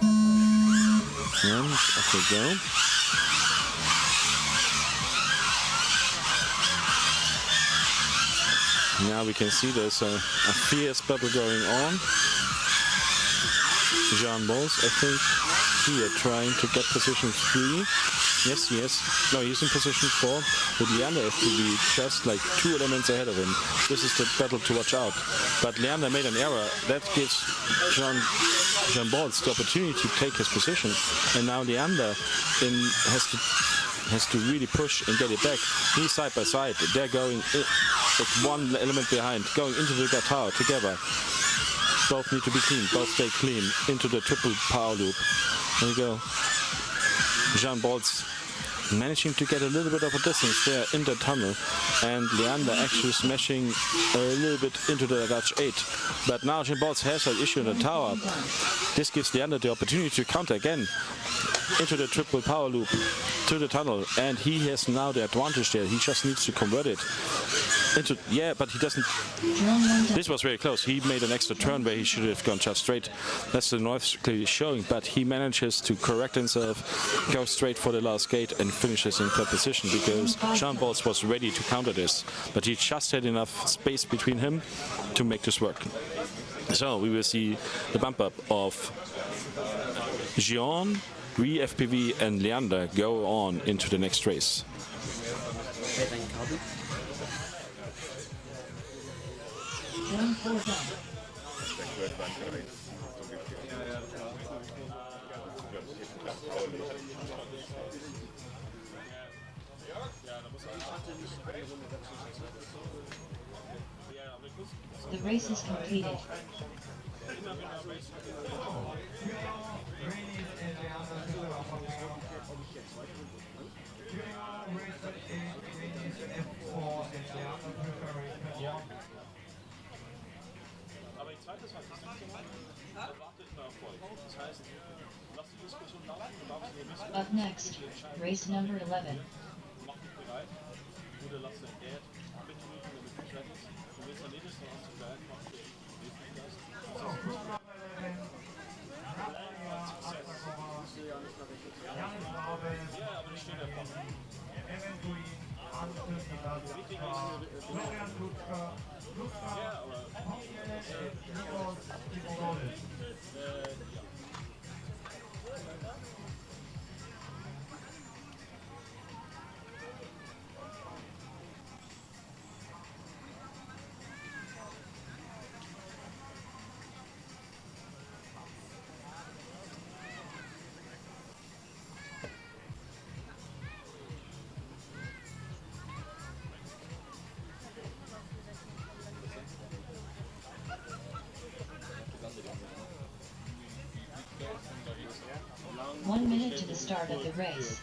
And off we go. Now we can see there's a fierce battle going on. Jean Bols, I think, here trying to get position 3. Yes, yes. No, he's in position 4 with Leander FPV just like 2 elements ahead of him. This is the battle to watch out. But Leander made an error. That gives Jean Bols the opportunity to take his position. And now Leander has to really push and get it back. He's side by side. They're going like 1 element behind, going into the guitar together. Both need to be clean, both stay clean into the triple power loop. There you go. Jean Bols managing to get a little bit of a distance there in the tunnel, and Leander actually smashing a little bit into the Dutch 8. But now Jean Bols has an issue in the tower. This gives Leander the opportunity to counter again into the triple power loop to the tunnel, and he has now the advantage there. He just needs to convert it into, yeah, but he doesn't. This was very close. He made an extra turn where he should have gone just straight. That's the noise clearly showing, but he manages to correct himself, go straight for the last gate and finishes in third position because Jean Bols was ready to counter this, but he just had enough space between him to make this work. So we will see the bump up of Jean, FPV and Leander go on into the next race. The race is completed. Up next, race number 11. One minute to the start of the race.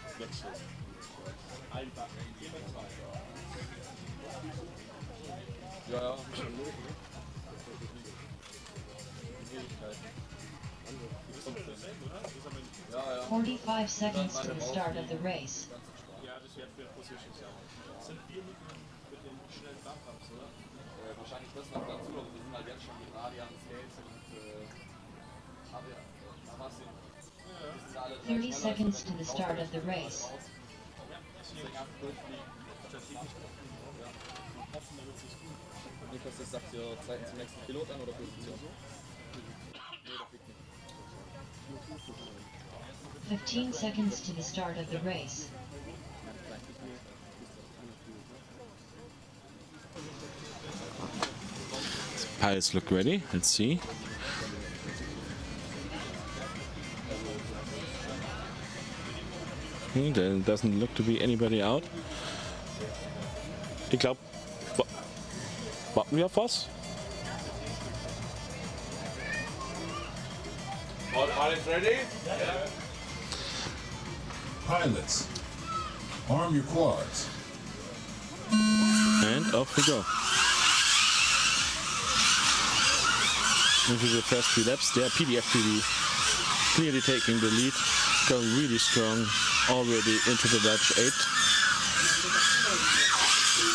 Ja, 45 seconds to the start of the race. wahrscheinlich das noch dazu, aber wir sind halt jetzt schon gerade an Skates und 30 seconds to the start of the race. offen, damit sie es tun. Niklas, ich sag dir, zeigt zum nächsten Pilot an oder Position? Nee, der fliegt nicht. 15 seconds to the start of the race. Pilots look ready. Let's see. There doesn't look to be anybody out. Ich glaube, warten wir auf was? All pilots ready? Yeah. Pilots, arm your quads. And off we go. Into the first few laps, there PDFPD clearly taking the lead, going really strong already into the Dutch 8.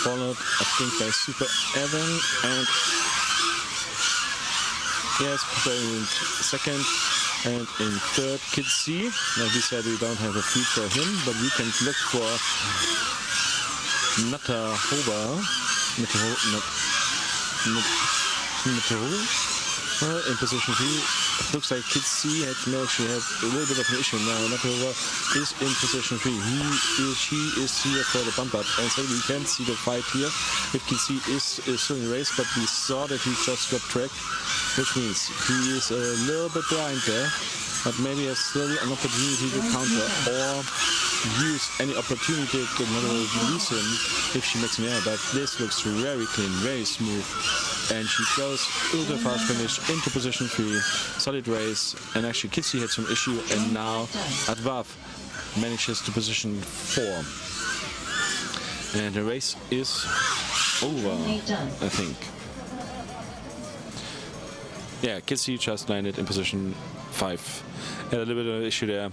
Followed, I think, by Super Evan and yes, in second, and in third, Kid C. Like we said, we don't have a feed for him, but we can look for Natahoba in position 3. Looks like Kid C actually had a little bit of an issue now. Natahoba is in position 3. She is here for the bump up, and so we can see the fight here. If Kid C is still in the race, but we saw that he just got tracked, which means he is a little bit behind there, but maybe has still an opportunity to counter or use any opportunity to release him if she makes an error. But this looks very clean, very smooth, and she goes ultra fast finish into position 3, solid race. And actually Kitsy had some issue, and now Advav manages to position 4, and the race is over, I think. Yeah, Kitsy just landed in position 5. Had a little bit of an issue there,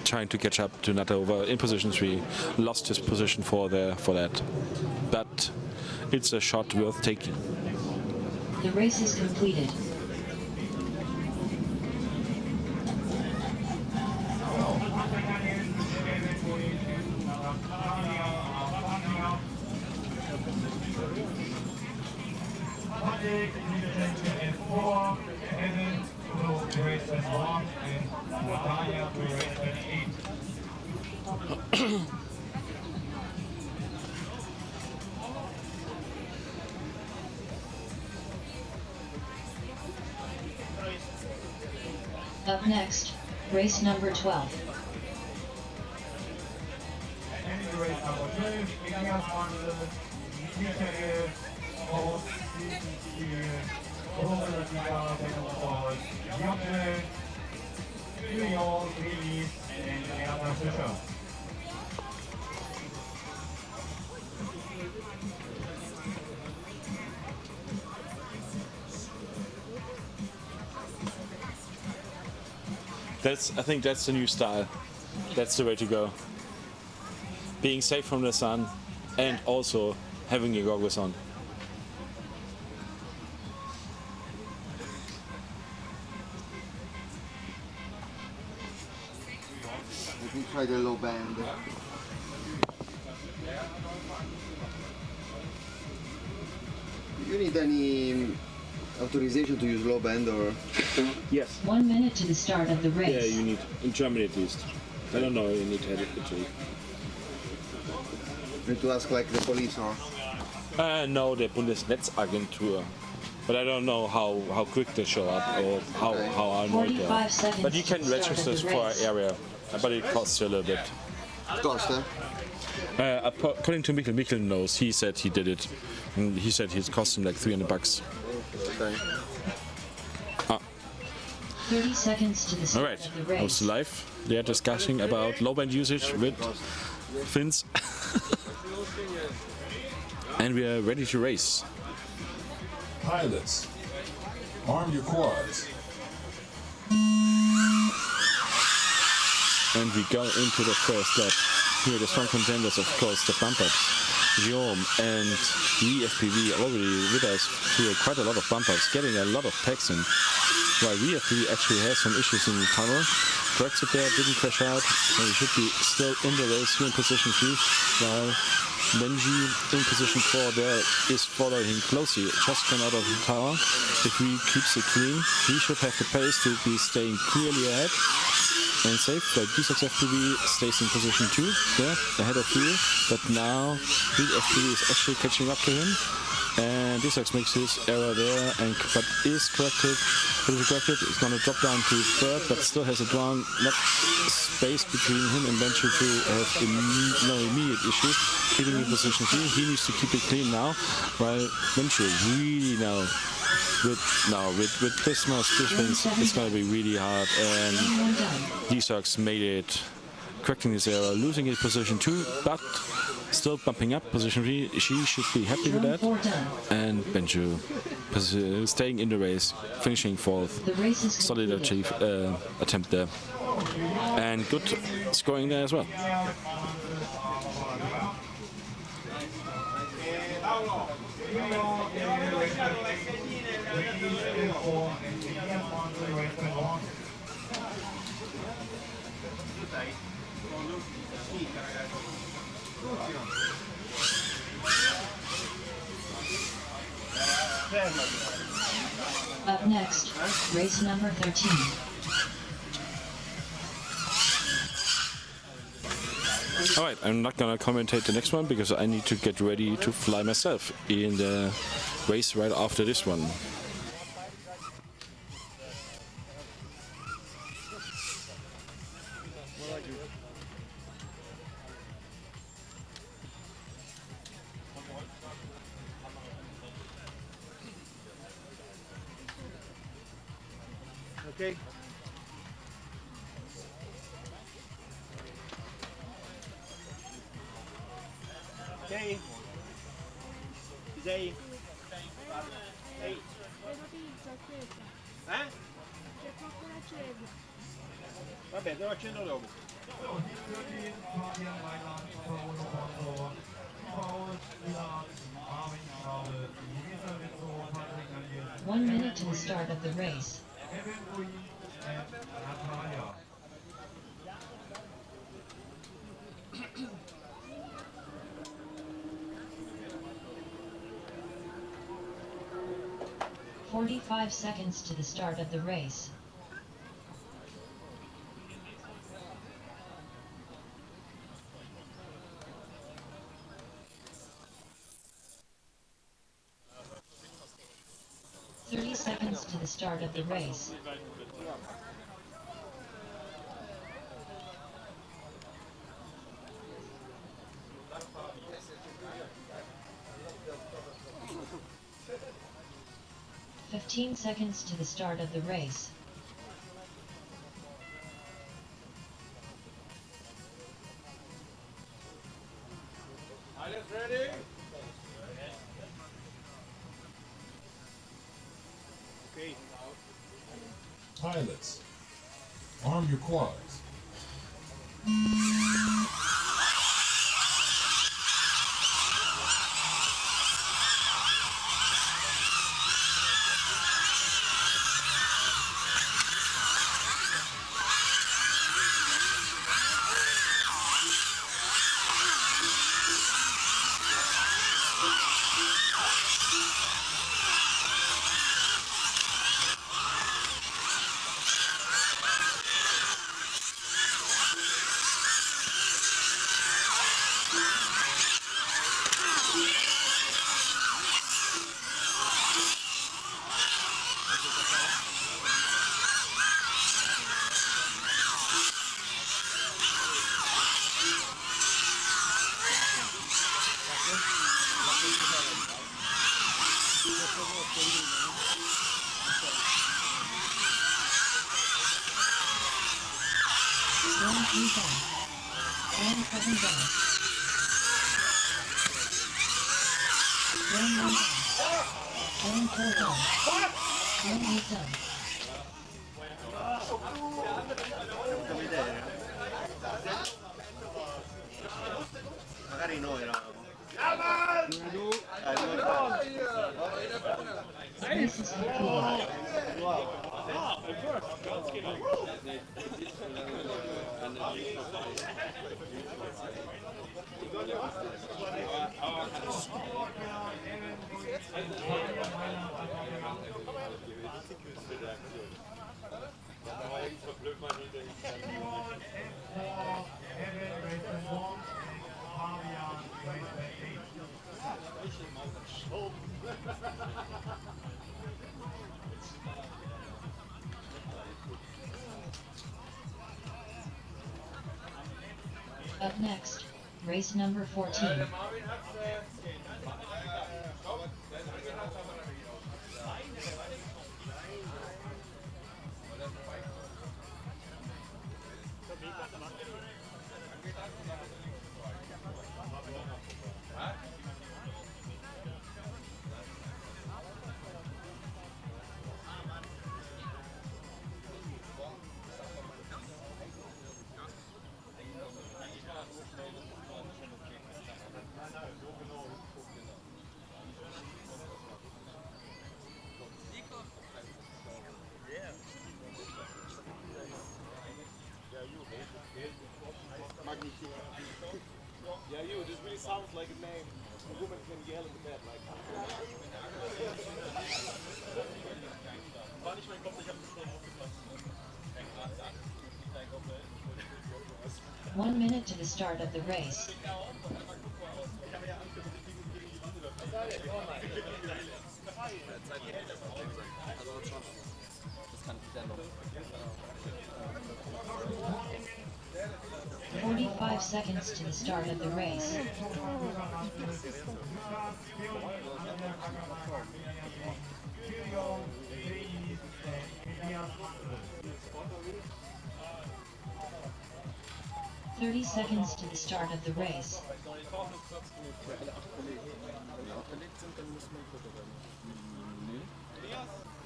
trying to catch up to Natova in position 3. Lost his position 4 there for that. But it's a shot worth taking. The race is completed. Up next, race number 12. I think that's the new style. That's the way to go. Being safe from the sun and also having your goggles on. Let me try the low band. Do you need any authorization to use low band or? Yes. 1 minute to the start of the race. Yeah, you need, in Germany at least. I don't know, you need to have it actually. Need to ask like the police or? No, the Bundesnetzagentur. But I don't know how quick they show up or how annoyed they are. But you can register for an area, but it costs you a little bit. Cost, according to Mikkel knows, he said he did it. And he said it cost him like $300. Okay. 30 seconds to the start Alright, of the race. how's live? They are discussing about low band usage with Finns. And we are ready to race. Pilots, arm your quads. And we go into the first lap. Here the strong contenders, of course, the bump ups. Guillaume and VFPV already with us through quite a lot of bump ups, getting a lot of packs in. While VFPV actually has some issues in the tunnel, corrects it there, didn't crash out, so he should be still in the race here in position 3, while Benji in position 4 there is following him closely, just gone out of the tower. If he keeps it clean, he should have the pace to be staying clearly ahead and safe, but DCS FPV stays in position 2 there, ahead of Fuel, but now FPV is actually catching up to him, and DCS makes his error there, but is corrected. It's going to drop down to 3rd, but still has a drawn not space between him and Benji to have no immediate issues. Keeping in position 3, he needs to keep it clean now, while Benji really now with Prisma swings, it's going to be really hard, and DCS made it, correcting his error, losing his position 2, but still bumping up position 3. She should be happy with that, and Benju staying in the race, finishing 4th. Solid attempt there, and good scoring there as well. Up next, race number 13. Alright, I'm not gonna commentate the next one because I need to get ready to fly myself in the race right after this one. Okay. Okay. Sei. Ehi. Vabbè, te lo accendo dopo. One minute to the start of the race. 45 seconds to the start of the race. Seconds to the start of the race. "15 seconds to the start of the race. Pilots ready? Okay. Pilots, arm your quads. Magari noi eravamo. Up next, race number 14. Yeah, you, this really sounds like a name. A woman can yell in the bed like. 1 minute to the start of the race. Das kann ich dann noch. 45 seconds to the start of the race. "30 seconds to the start of the race.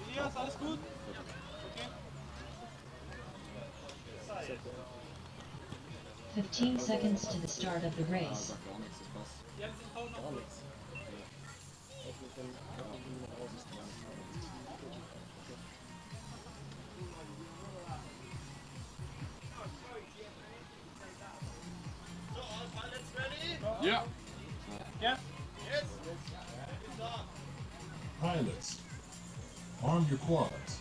Elias, alles gut? Okay. 15 seconds to the start of the race. Yeah. Yeah? Yes. Pilots, arm your quads.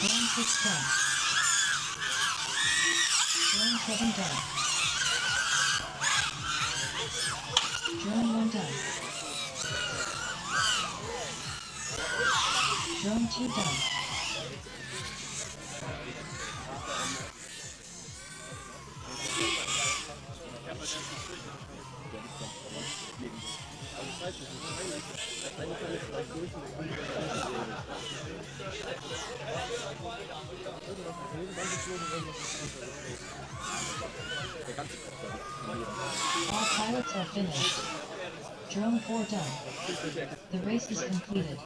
Drone 6 done. Drone 7 done. Drone 1 done. Drone 2 done. All pilots are finished. Drone 4 done. The race is completed.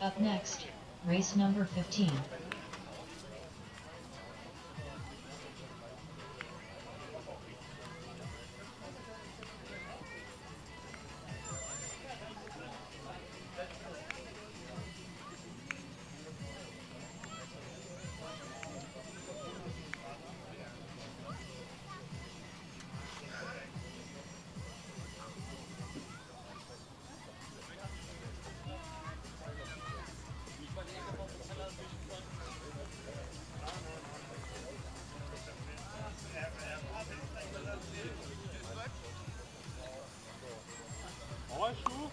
Up next, race number 15. Ouais, je trouve.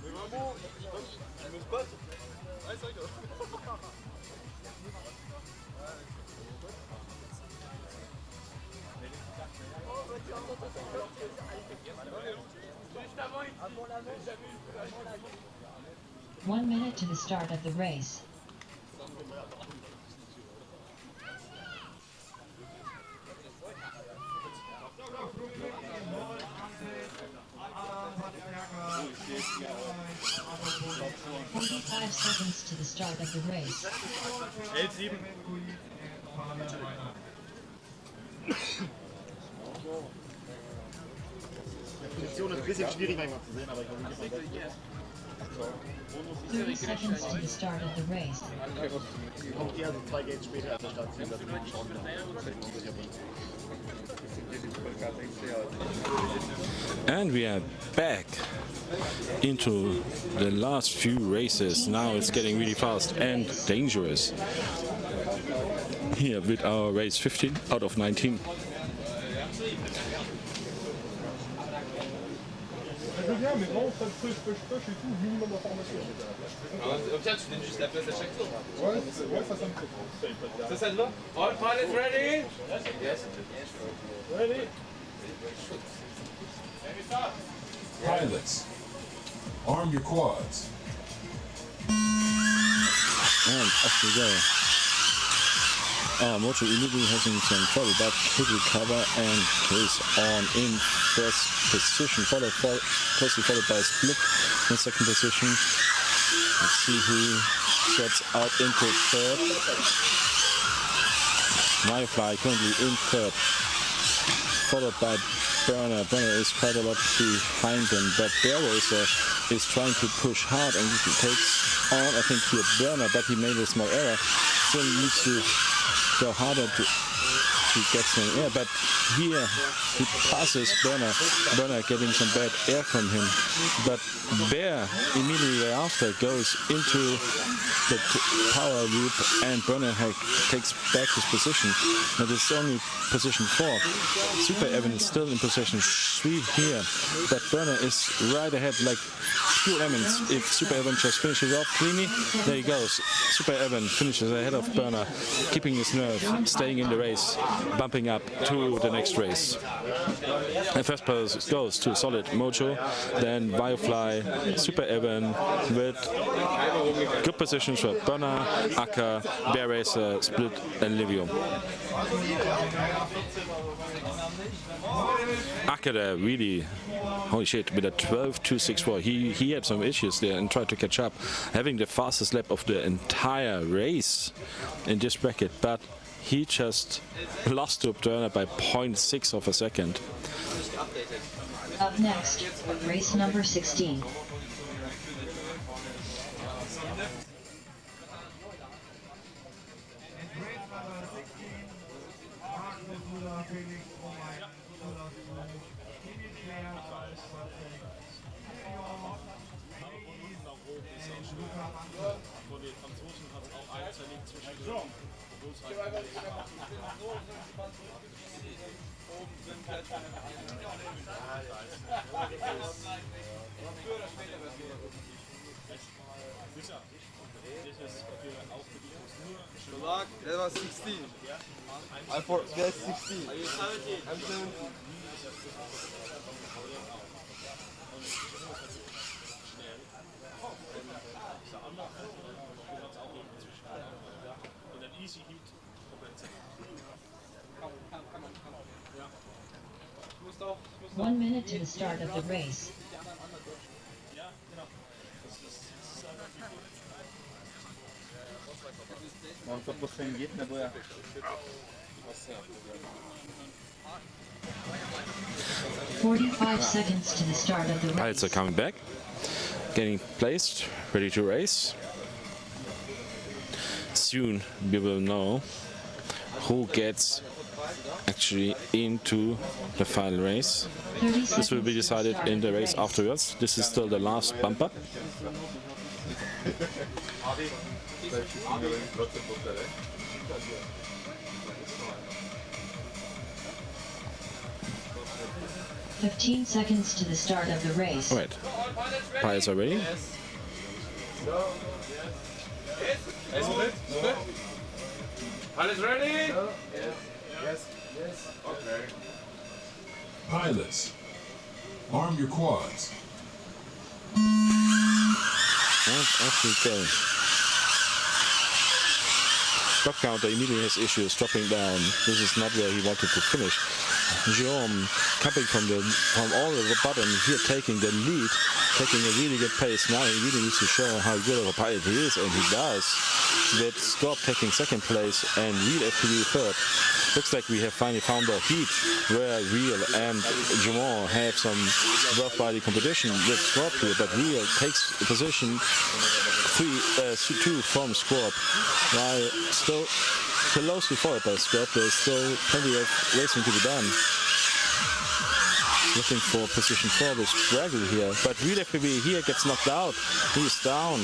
Mais vraiment, je me spot. Ouais, c'est vrai que. Juste avant, 1 minute to the start of the race. "45 seconds to the start of the race. 11-7. Die Position ist ein bisschen schwierig manchmal zu sehen, aber ich versuche es. 30 seconds to the start of the race. Kommt hier also 2 Gates später als der Station, dass wir schauen können. And we are back into the last few races. Now it's getting really fast and dangerous. Here with our race 15 out of 19. Je veux bien, mais vraiment, pas de push et tout, minimum d'informations. Comme ça, tu donnes juste la place à chaque tour. Ouais, ça me fait. Ça te va? All pilots ready? Yes. Ready? Pilots, arm your quads. And off we go. Moto immediately having some trouble, but could recover and is on in first position, closely followed by Split in second position. Let's see who gets out into third. Firefly currently in third, followed by Burner. Burner is quite a lot behind them, but Bear Racer is trying to push hard and he takes on, I think, here Burner, but he made a small error. Still needs to go harder to get some air, but here he passes Burner. Burner getting some bad air from him, but Bear immediately after goes into the power loop and Burner takes back his position. That is only position 4. Super Evan is still in position 3 here, but Burner is right ahead like pure lemons. If Super Evan just finishes off cleanly, there he goes. Super Evan finishes ahead of Burner, keeping his nerve, staying in the race, bumping up to the next race. And first place goes to Solid Mojo, then Firefly, Super Evan with good positions for Burner, Akka, Bear Racer, Split and Livio. Akka there really, holy shit, with a 12.264. He had some issues there and tried to catch up, having the fastest lap of the entire race in this bracket, but he just lost to Burner by 0.6 of a second. Up next, race number 16. Von den Franzosen hat es auch einen zerlegt zwischendurch. Obwohl es halt Good luck. That was 16. I for that's 16. Are you 17? I'm 17. Und ein Easy Heat kompensiert. 1 minute to the start of the race. Ja, genau. Das ist einfach wie gut. On to posengit, nebo jak? 45 seconds to the start of the race. Pilots are coming back, getting placed, ready to race. Soon we will know who gets actually into the final race. This will be decided in the race afterwards. This is still the last bump up. "15 seconds to the start of the race. Alright, pilots are ready. Pilots ready? Yes. Yes. Okay. Pilots, arm your quads. And off we go. Stop counter immediately has issues dropping down. This is not where he wanted to finish. Jerome coming from all of the bottom here, taking the lead, taking a really good pace. Now he really needs to show how good of a pilot he is, and he does. With Scorp taking second place and Real FPV third. Looks like we have finally found our heat where Real and Jerome have some rough body competition with Scorp here, but Real takes position 2 from Scorp, while still closely followed by Scorp. There's still plenty of racing to be done. Looking for position 4 with Spraggle here, but Real FPV here gets knocked out. He's down,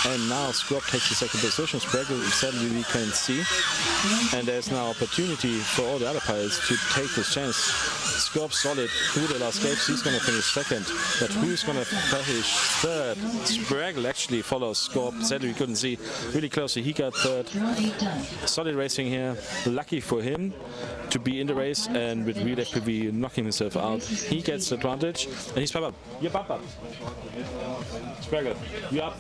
and now Scorp takes the second position. Spraggle sadly we can see, and there's now opportunity for all the other pilots to take this chance. Scorp solid through the last gates. He's going to finish second, but who's going to finish third? Spraggle actually follows Scorp. Sadly we couldn't see really closely. He got third. Solid racing here. Lucky for him to be in the race, and with Real FPV knocking himself out, he gets the advantage, and he's bump up. You're bump up. Spraggle, you up.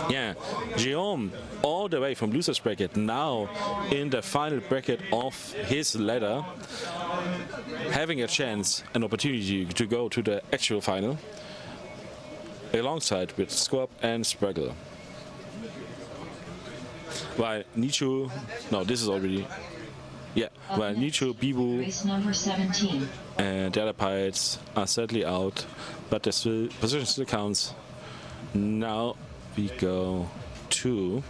Yeah, Jerome all the way from losers bracket, now in the final bracket of his ladder, having a chance, an opportunity to go to the actual final, alongside with Scorp and Spraggle. While Nichu, no, this is already, yeah, while Nichu, Bibu, Race number 17. and the other pilots are sadly out, but the position still counts. Now we go to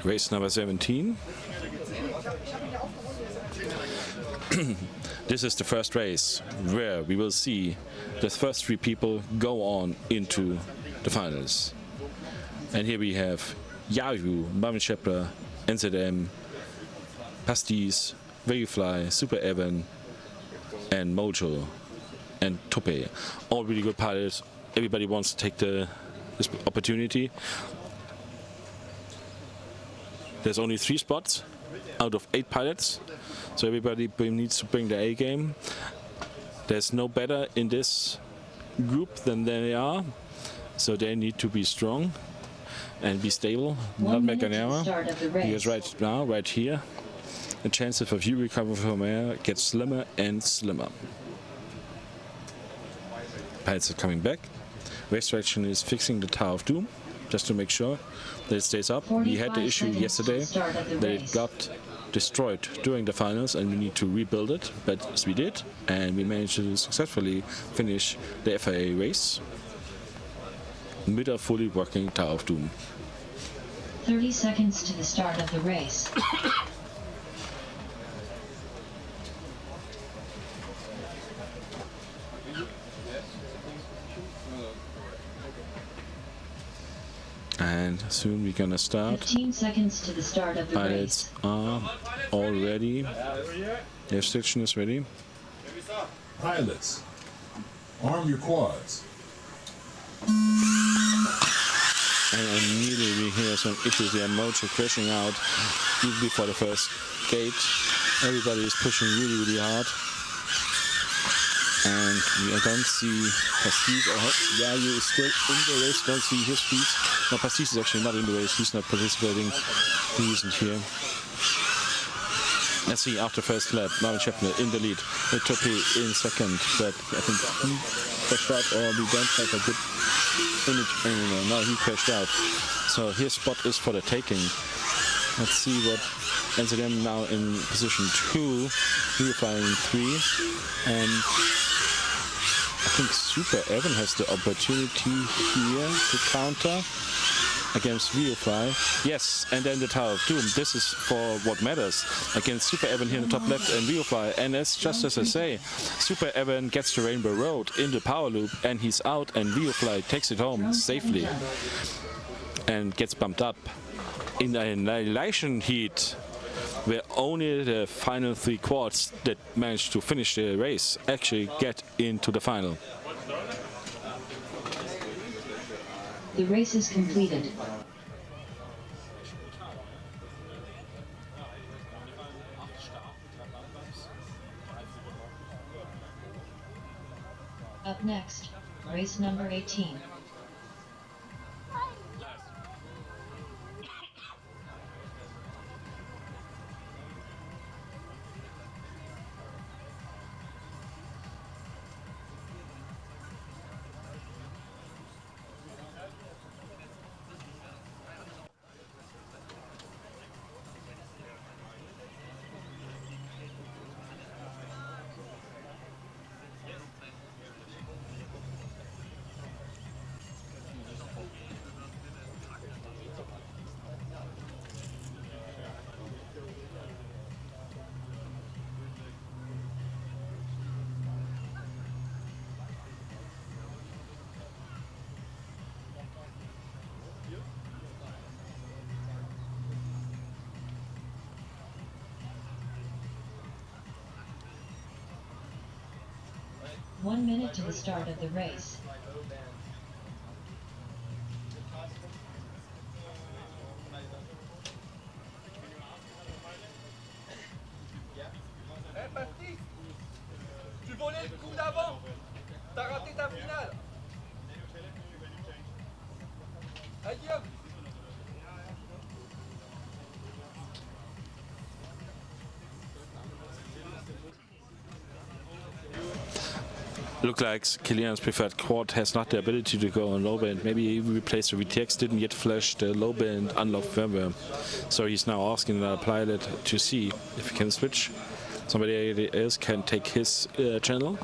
race number 17. This is the first race where we will see the first 3 people go on into the finals. And here we have Yayu, Marvin Shepler, NZM, Pastis, Veryfly, Super Evan, and Mojo, and Tope. All really good pilots. Everybody wants to take this opportunity. There's only 3 spots out of 8 pilots, so everybody needs to bring the A game. There's no better in this group than they are, so they need to be strong and be stable, not make an error. Because right now, right here, the chances of you recover from air get slimmer and slimmer. Pilots are coming back. Race direction is fixing the Tower of Doom, just to make sure that it stays up. We had the issue yesterday that it got destroyed during the finals, and we need to rebuild it, but as we did, and we managed to successfully finish the FIA race with a fully working Tower of Doom. 30 seconds to the start of the race. And soon we're gonna start. 15 seconds to the start of the Pilots race. are all ready. The restriction is ready. Pilots, arm your quads. And immediately we hear some issues here. Mojo crashing out even before the first gate. Everybody is pushing really, really hard. And I don't see Pastis or Yayu is still in the race. Don't see his feet. No, Pastis is actually not in the race. He's not participating. He isn't here. Let's see, after first lap, Marvin Chapman in the lead. Topi in second, but I think he crashed out, or we don't have a good image anymore. Now he crashed out. So his spot is for the taking. Let's see what NZM now in position 2, Viewfly in 3, and I think Super Evan has the opportunity here to counter against Viewfly. Yes, and then the Tower of Doom. This is for what matters against Super Evan here in the top left and Viewfly. And as just as I say, Super Evan gets the Rainbow Road in the power loop and he's out, and Viewfly takes it home safely and gets bumped up in an annihilation heat where only the final 3 quads that managed to finish the race actually get into the final. The race is completed. Up next, race number 18. One minute to the start of the race. Eh Patrick, tu volais le coup d'avant. T'as raté ta finale. Hey Guillaume. Look like Kilian's preferred quad has not the ability to go on low band. Maybe he replaced the VTX, didn't yet flash the low band unlocked firmware. So he's now asking the pilot to see if he can switch. Somebody else can take his channel,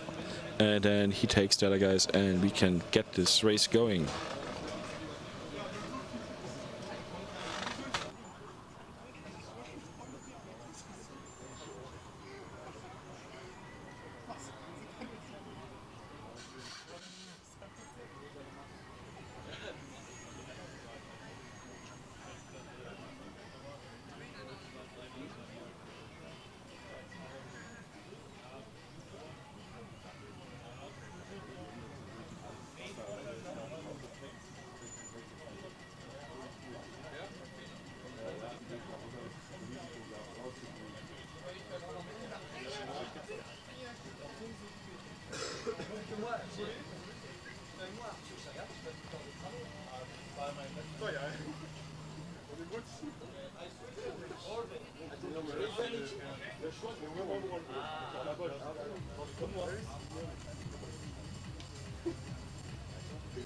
and then he takes the other guys, and we can get this race going.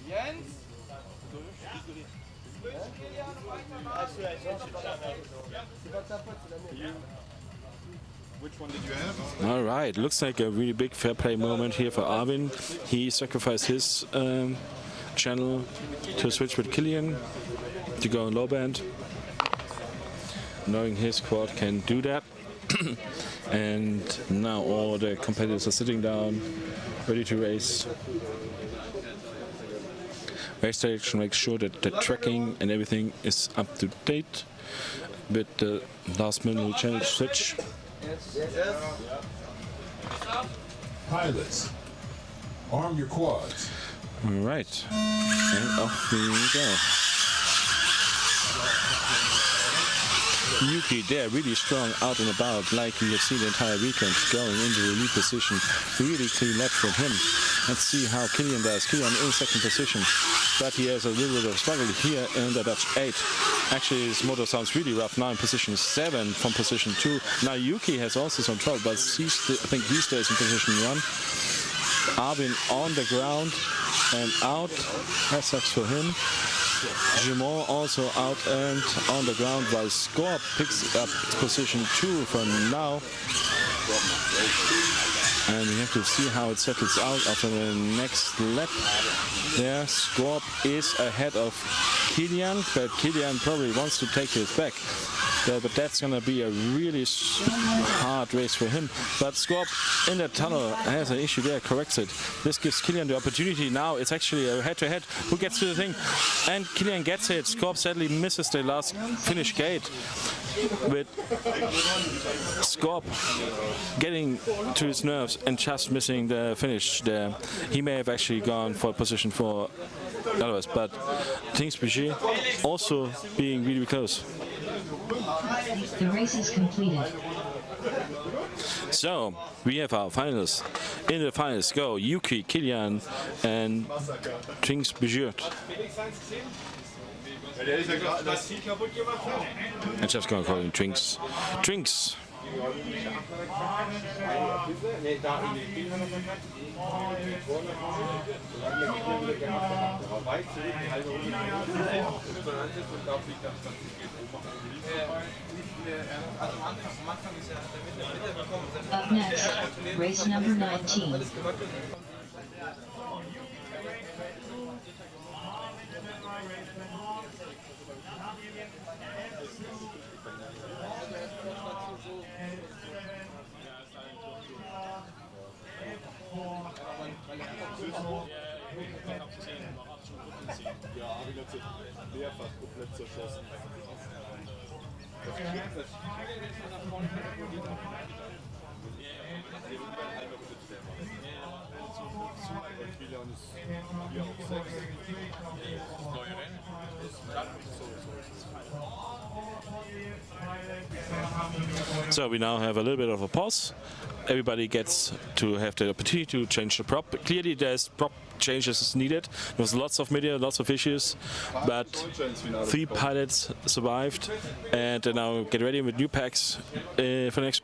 Jens? Which one did you have? All right, looks like a really big fair play moment here for Arvin. He sacrificed his channel to switch with Kilian to go on low band, knowing his quad can do that. And now all the competitors are sitting down, ready to race. Race direction makes sure that the tracking and everything is up to date with the last minute challenge switch. Pilots, arm your quads. All right, and off we go. Yuki there, really strong out and about, like we have seen the entire weekend, going into the lead position. Really clean lap from him. Let's see how Kilian does. Kilian in second position, but he has a little bit of struggle here in the Dutch 8. Actually, this motor sounds really rough now in position 7 from position 2. Now Yuki has also some trouble, but I think he stays in position 1. Arvin on the ground and out. That sucks for him. Jumon also out and on the ground, while Scorp picks up position 2 for now. And we have to see how it settles out after the next lap. There, Scorp is ahead of Kilian, but Kilian probably wants to take his back. But that's going to be a really hard race for him. But Scorp in the tunnel has an issue there, corrects it. This gives Kilian the opportunity. Now it's actually a head-to-head. Who gets to the thing? And Kilian gets it. Scorp sadly misses the last finish gate. With Scorp getting to his nerves and just missing the finish there. He may have actually gone for position 4 otherwise, but Things Boucher also being really close. The race is completed. So we have our finals. In the finals go Yuki, Kilian, and Things Boucher. I'm just gonna call him Trinks. Trinks! Up next, race number 19. Ja, habe ich jetzt mehrfach komplett zerschossen. So we now have a little bit of a pause. Everybody gets to have the opportunity to change the prop. Clearly there's prop changes needed. There was lots of media, lots of issues, but 3 pilots survived and they now get ready with new packs for the next.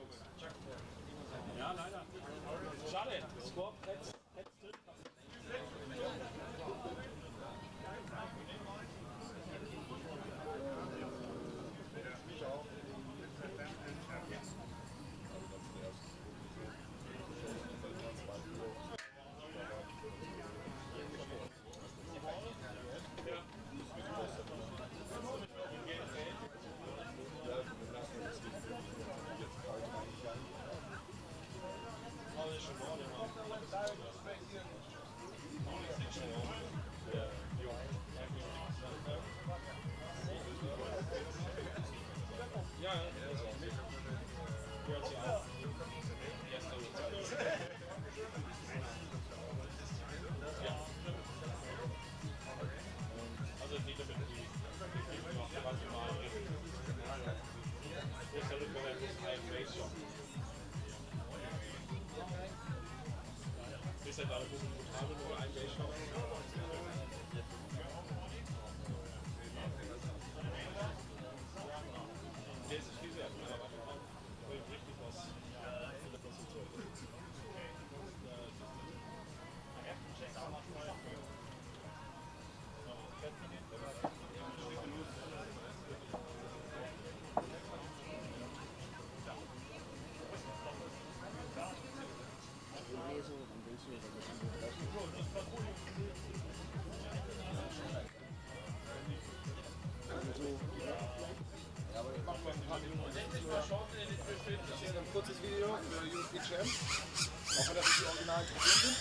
Kurzes Video für USB Champ, auch wenn das nicht die originalen Kopien sind.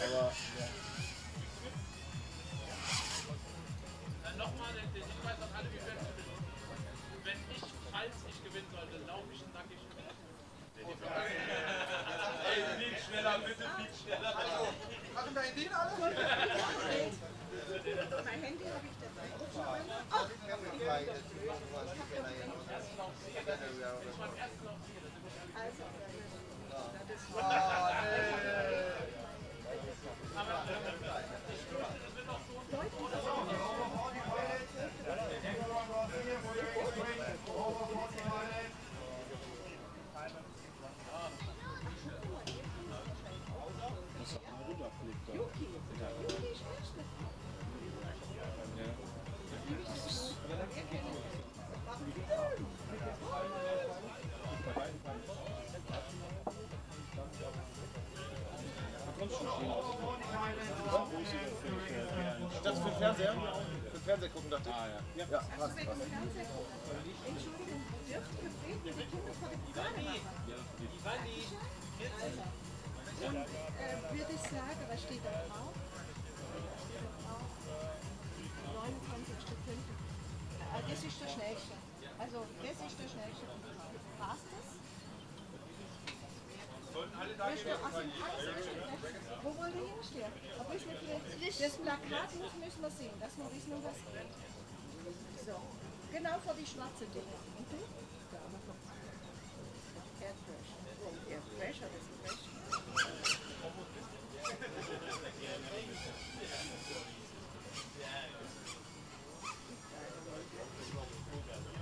Aber ja. Dann nochmal den Hinweis an alle, wie wir gewinnen. Wenn ich, falls ich gewinnen sollte, laufe ich nackig. Ey, flieg schneller, bitte flieg schneller. Machen deine Ideen alle? Mein Handy habe ich dabei. Fernseher? Für Fernseher gucken, dachte ich. Ah, ja. Ja, passt. Entschuldigung, dürft ihr beten, die Kinder vor der Fahne machen? Und würde ich sagen, was steht da drauf? 29.5. Das ist der schnellste. Also, das ist der schnellste. Passt das? Weißt du, also alles wo wollt ihr hinstehen? Aber ist nicht vielleicht, das Plakat müssen wir sehen, dass wir wissen, um was es geht. So, genau vor die schwarze Dinge. Und du? Air Pressure, das ist Pressure.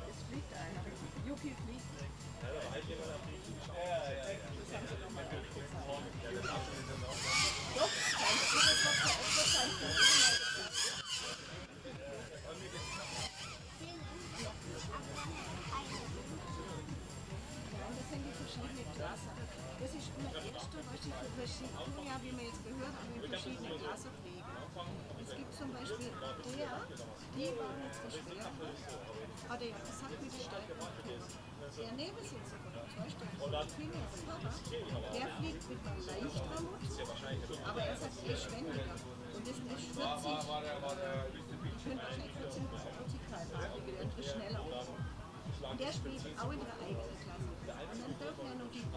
Es fliegt einer. Yuki fliegt. Doch, das sind die verschiedenen Klassen. Das ist immer erste, was die verschiedenen, ja, wie wir jetzt gehört haben, in verschiedenen Klassen fliegen. Es gibt zum Beispiel die waren jetzt der Schwere, hat er ja gesagt, wie die Steigung der Nebensitzer von uns, weißt du, der fliegt mit einem leichteren Motor, aber er sagt, er ist wendiger. Und das ist 40, könnte wahrscheinlich 14 km/h, die andere schneller. Und der spielt auch in der eigenen Klasse. Und dann dürfen ja noch die 40,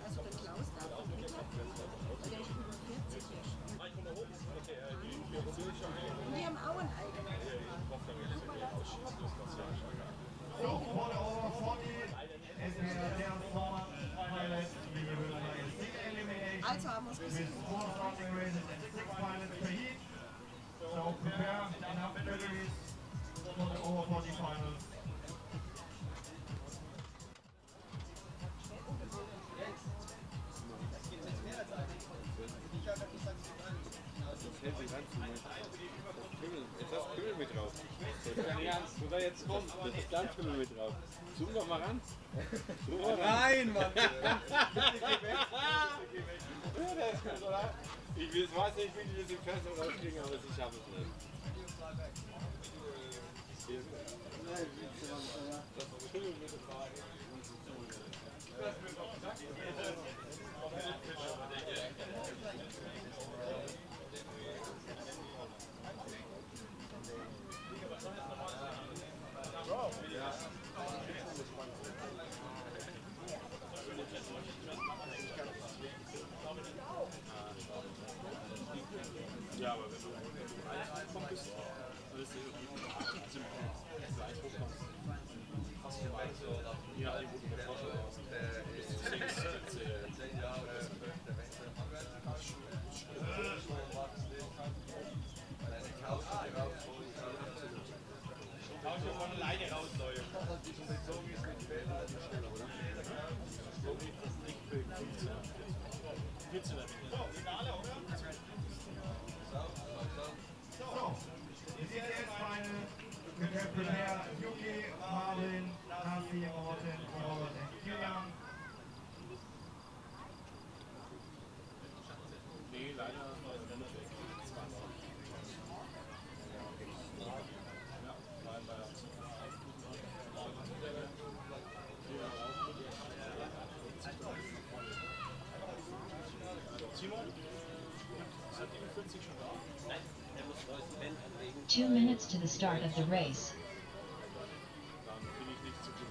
also der Klaus darf auch mitmachen, weil der ist über 40 jetzt. Und die haben auch einen eigenen. Also haben wir es gesehen. So prepare enough batteries for the over 40 final. Jetzt hast du Kümmel mit drauf. Das ist gar nicht ernst. Wo da jetzt kommt, das ist dann Kümmel mit drauf. Zoom doch mal ran. Zoom mal ran. Nein, Mann! Ich weiß nicht, wie die das im Fernsehen rauskriegen, aber ich schaffe es nicht. Das Kümmel mit drauf. Ja, aber wenn du einkommen bist, alles fast so weit, je nachdem, wo du betroffen bist, bis zu 6 Auch schon von alleine rausläuft. So wie es mit Später ist es schneller, oder? So wie das Lichtbild 15er. 14er. So, Finale, oder? So, DCS final. You can prepare Yuki, Marvin, Nasi, Morten, Robert and Kilian. Nee, leider. Simon? Ist die 40 schon da? Nein, er muss neues Band anlegen. 2 minutes to the start of the race. Dann bin ich nicht zu gut.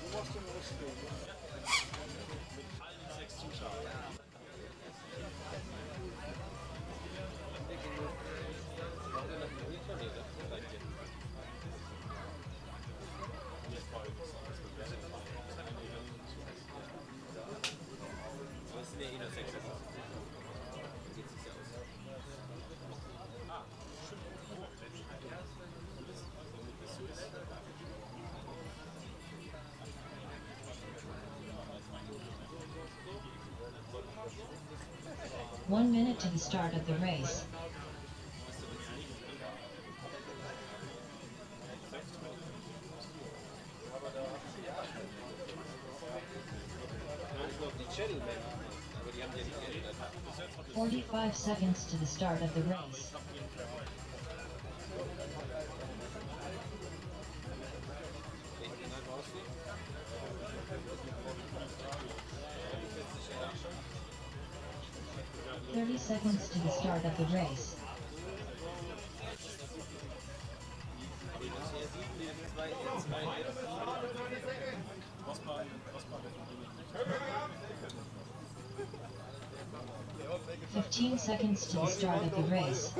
Wo machst du noch was? Mit allen 6 Zuschauern. Aber es sind ja eh nur 6. Geht es ja aus. Ah, stimmt. 1 minute to the start of the race. Gentlemen, aber die haben ja nicht geändert. 45 seconds to the start of the race. Thirty seconds to the start of the race. Fifteen seconds to the start of the race.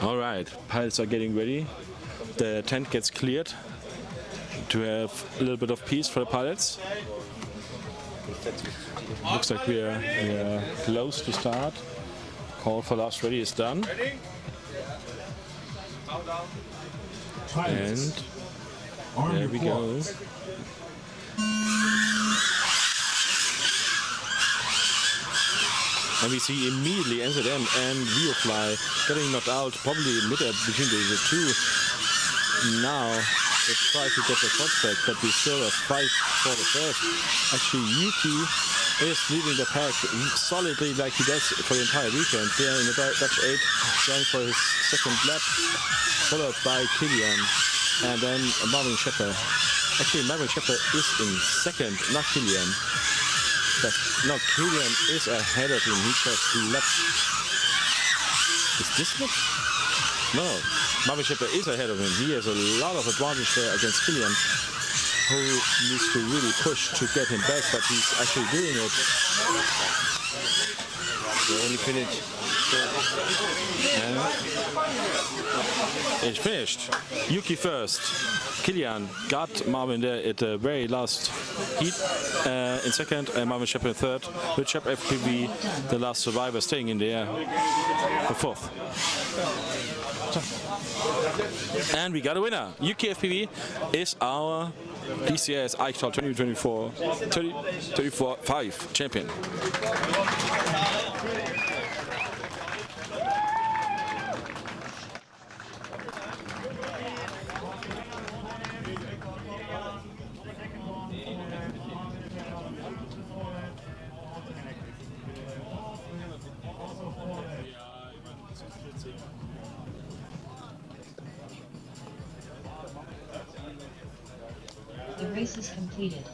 All right, pilots are getting ready. The tent gets cleared to have a little bit of peace for the pilots. Looks like we are close to start. Call for last ready is done. And there we go. And we see immediately NZM and Viofly getting knocked out, probably midair between the two. Now they try to get the shots back, but we still have fight for the first. Actually, Yuki is leading the pack solidly like he does for the entire weekend. There in the Dutch 8, going for his second lap, followed by Killian and then Marvin Shepard. Actually, Marvin Shepard is in second, not Killian. But no, Killian is ahead of him. He just left. Is this what? No, Marvin Shepherd is ahead of him. He has a lot of advantage there against Killian, who needs to really push to get him back, but he's actually doing it. The only finish. It's finished. Yuki first. Killian got Marvin there at the very last heat in second, and Marvin Shepherd in third. With Shep FPV, the last survivor, staying in the air for fourth. And we got a winner. Yuki FPV is our DCS Aichtal 2024-5 champion. The race is completed.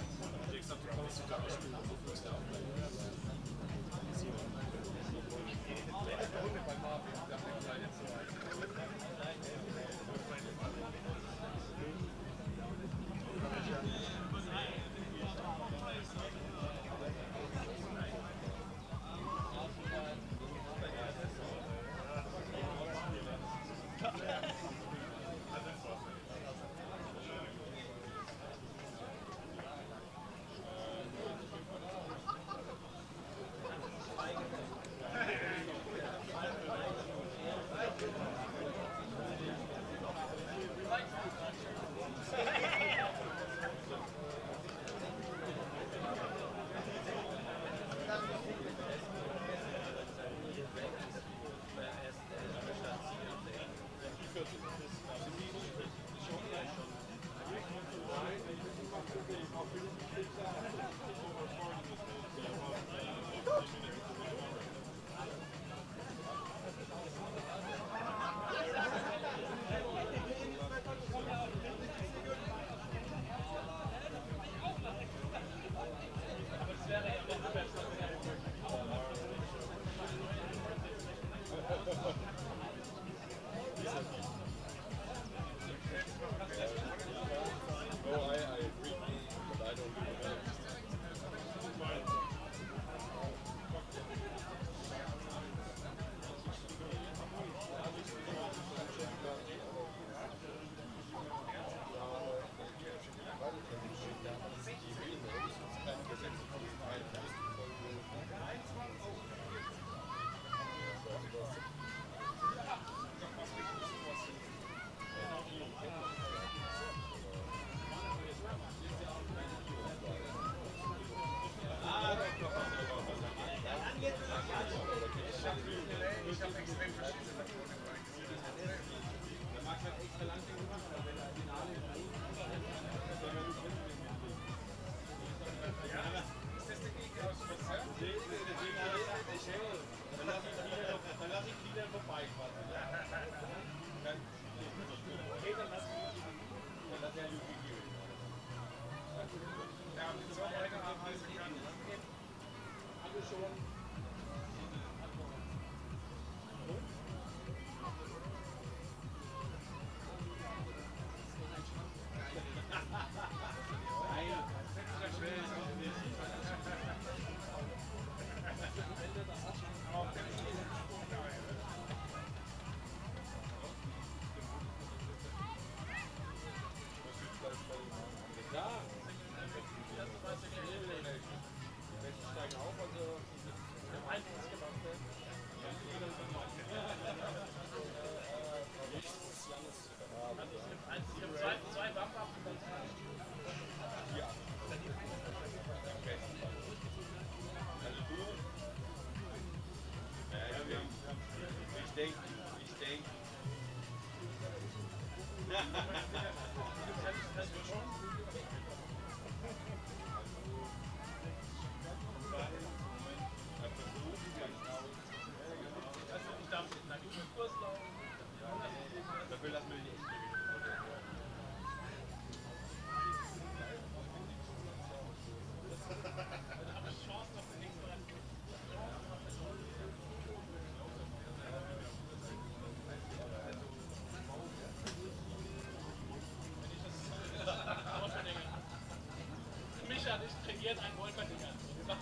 Micha und ich trainieren einen Wolperdinger. Wir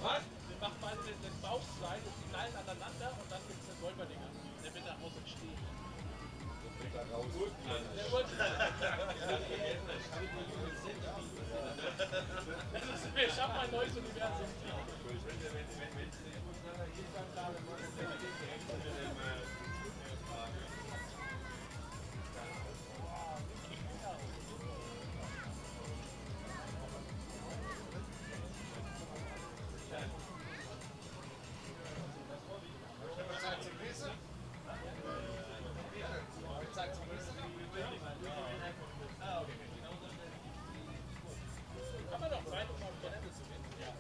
machen beide den Bauchslide und die knallen aneinander und dann gibt es einen Wolperdinger. Der wird da außen stehen. Wir schaffen ein neues Universum. Kann man doch Zeit, um auf Gelände zu gehen? Ja.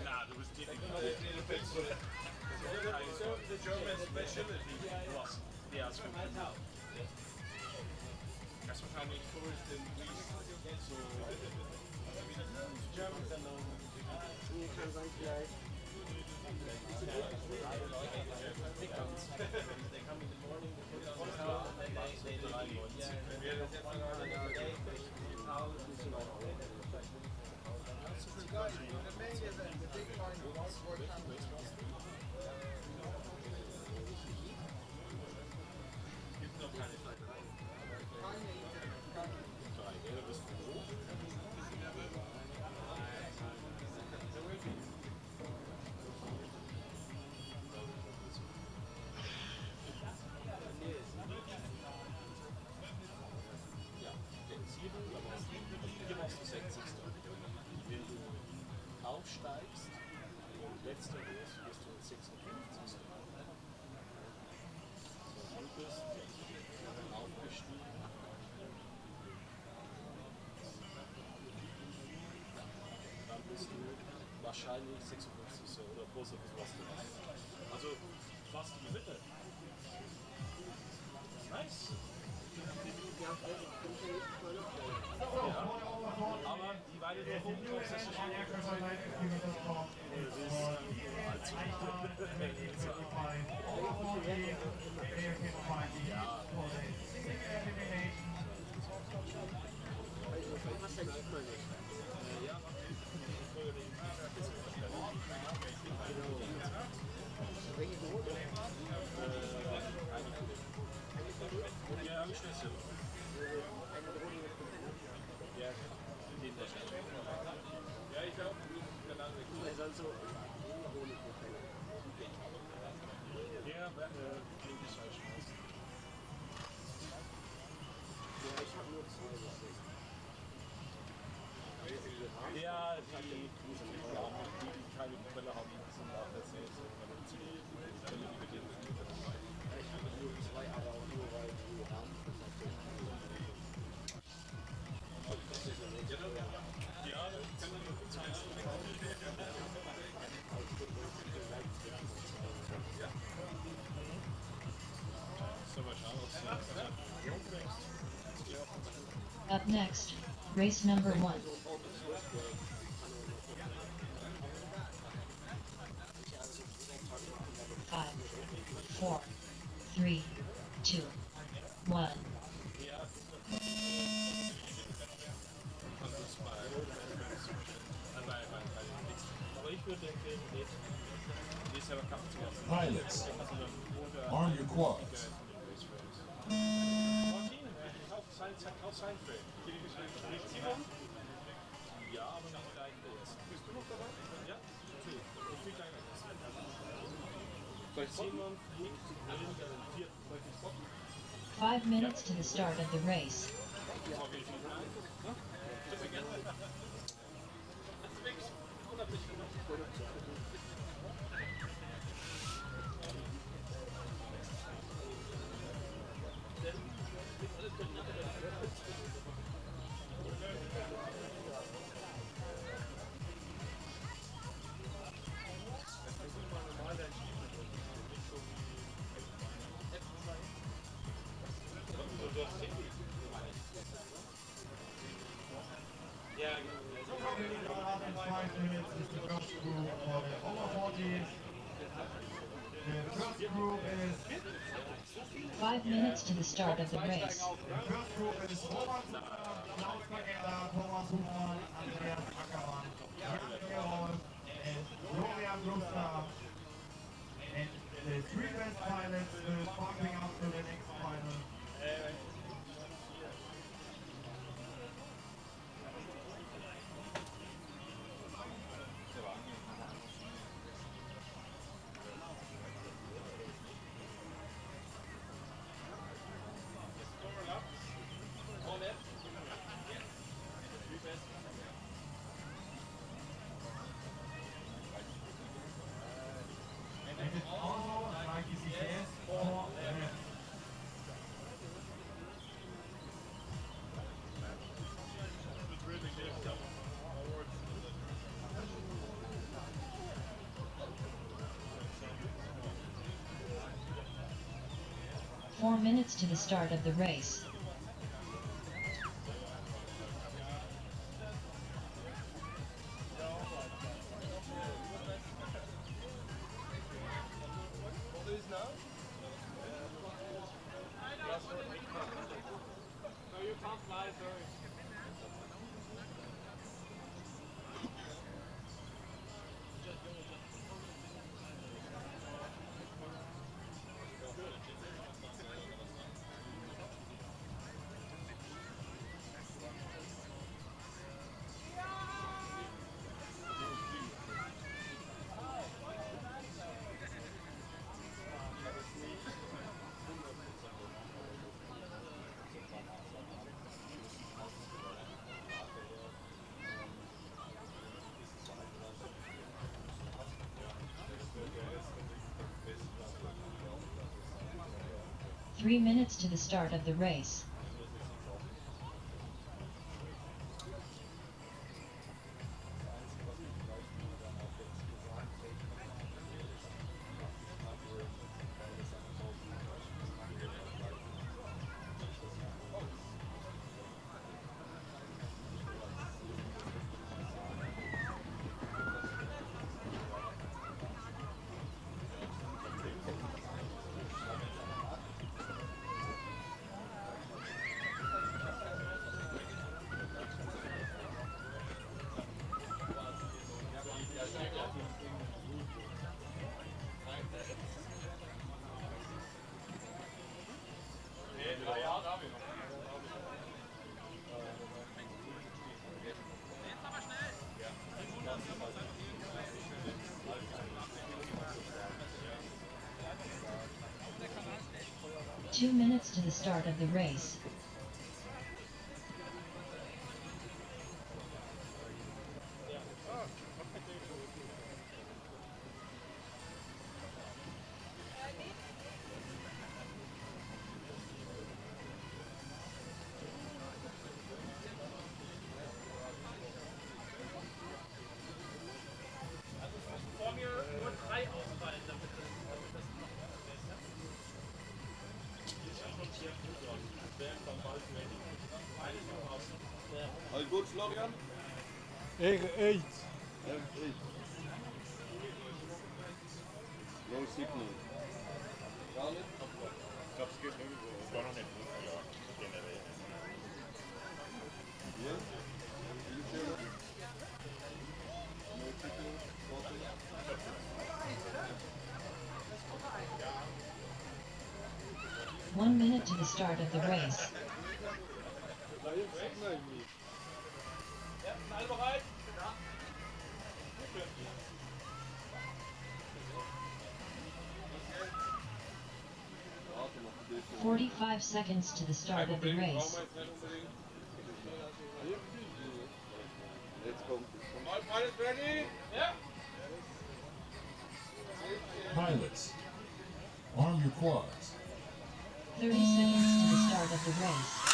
Nah, there was the German specialty was the Asphalt. Das wahrscheinlich größte so German Nee, kann sein vielleicht. aufsteigst und letzter wirst, wirst du 56. So, du bist aufgestiegen. Dann bist du wahrscheinlich 56 oder plus etwas, was du hast. Also fast in die Mitte. Nice. Ja, aber die Weile der Hochkurs ist schon ja, habe ich nicht so. Ja, geht nicht. Ja, ich glaube, er soll so ja, klingt nicht falsch. Ja, ich habe nur 2 Sachen. Ja, die keine Quelle haben, sind auch erzählt, so, wenn sie die Quelle die beginnen. Ich habe nur 2, aber auch nur, weil die Rahmen ja, das kann man gut sein. Ja. So, mal schauen, Up next, race number 1. 5, 4, 3, 2, 1. Pilots, arm your quads. Ja, aber nicht gleich jetzt. Bist du noch dabei? Ja, natürlich. Ich fliege gleich jetzt. Simon fliegt in den 4. 5 minutes to the start of the race. minutes is the first group for the over 40s. The first group is 5 minutes to the start of the race. the first group is Robert Sutter, Klaus Vergeller, Thomas Hofmann, Andreas Ackermann, Jan Gerolf, and Florian Gustav. And the three best pilots will bumping up to the next final. 4 minutes to the start of the race. No, you can't fly, sorry. 3 minutes to the start of the race. Two minutes to the start of the race. Vor mir nur 3 ausfallen, damit das All good, Florian? R8. R8. No signal. Gar nicht? Ich glaube, es geht nirgendwo. Es war noch nicht gut, ja, generell. Hier? No signal. 1 minute to the start of the race. Ja, sind alle bereit? Ja. 45 seconds to the start of the race. Jetzt kommt All pilots ready? Ja. Pilots, arm your quads. 30 seconds to the start of the race.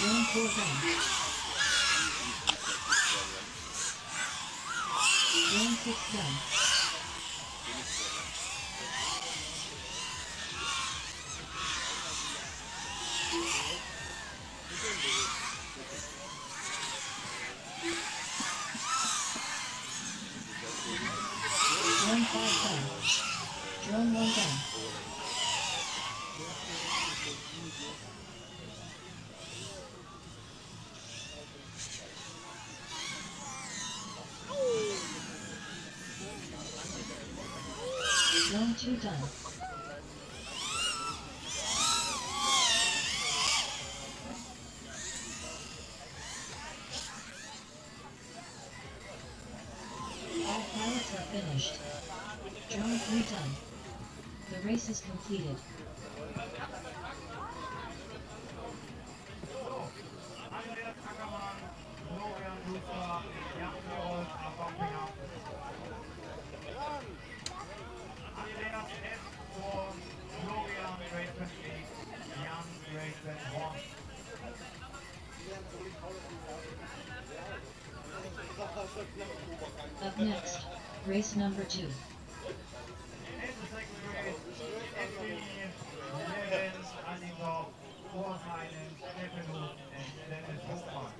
Zone 4 done. Zone 6 done. Drone 5 done. Drone 1 done. Drone 2 done. All pilots are finished. Drone 3 done. The race is completed. Andreas Ackermann, Florian Duster, Jan Gerold are bumping up. Andreas S. for Florian Grayson 8, Jan Grayson 1. Up next, race number 2. In the second race, Effie, Levin, Alindorf, Urheinen, Steppenhut and Dennis Hofmann.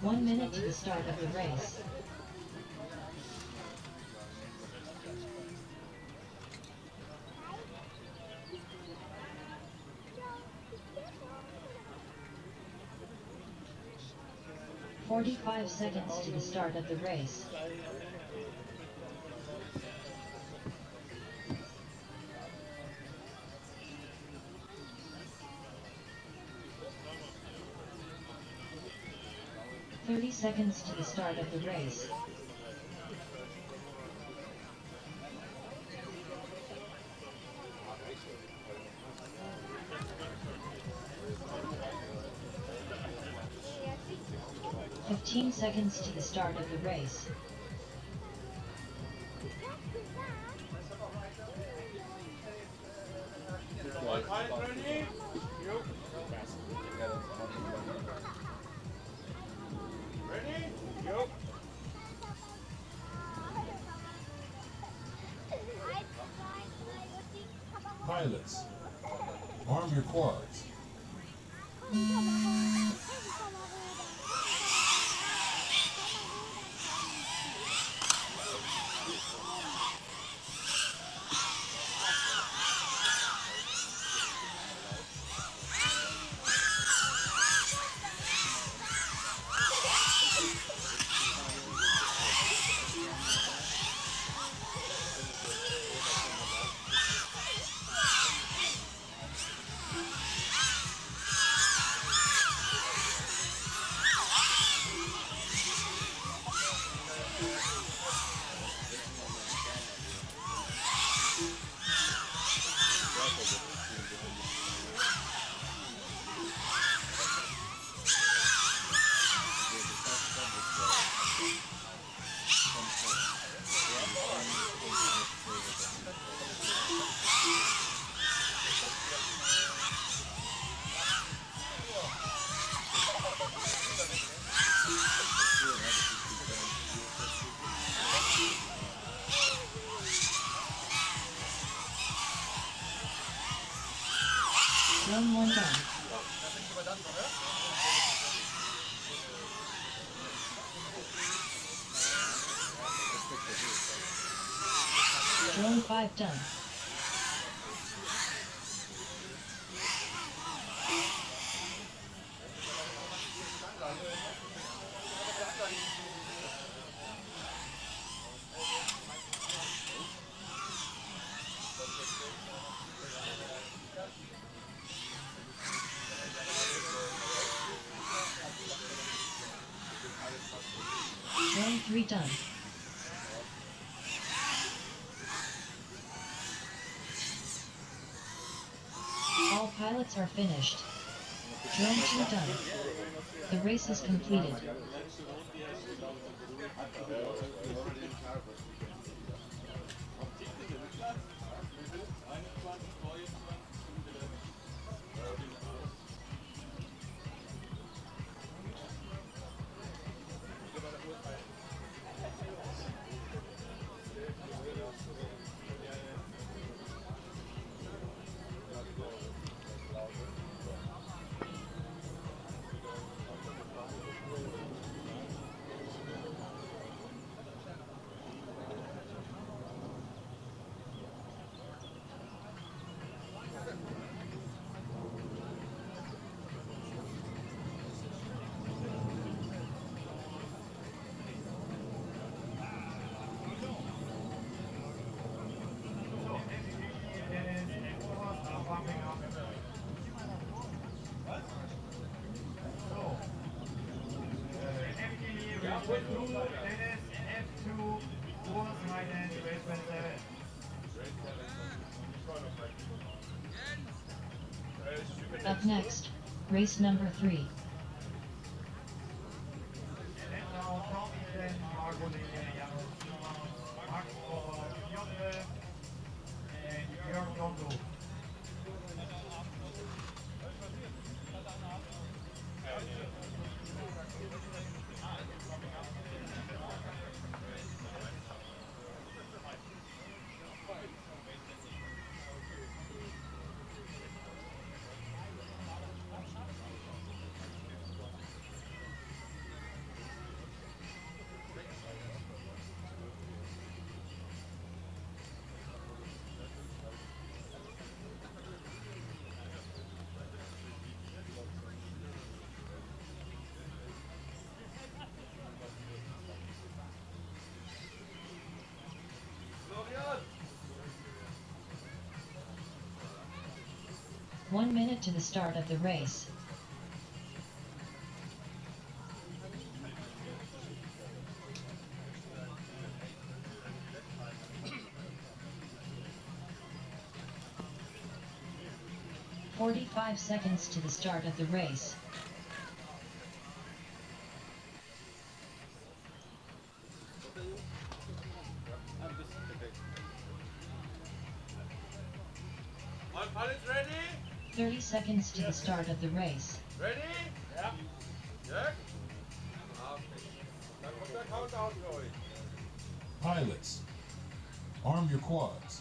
One minute to the start of the race. "45 seconds to the start of the race. 30 seconds to the start of the race. "15 seconds to the start of the race. All pilots ready? Yep. Ready? Yep. Pilots, arm your quads. Zone 1 done. Drone 5 done. Drone 3 done. All pilots are finished. Drone 2 done. The race is completed. Up next, race number 3. One minute to the start of the race. "45 seconds to the start of the race. All pilots ready? 30 seconds to the start of the race. Ready? Ja. Jörg? Dann kommt der Countdown für euch. Pilots, arm your quads.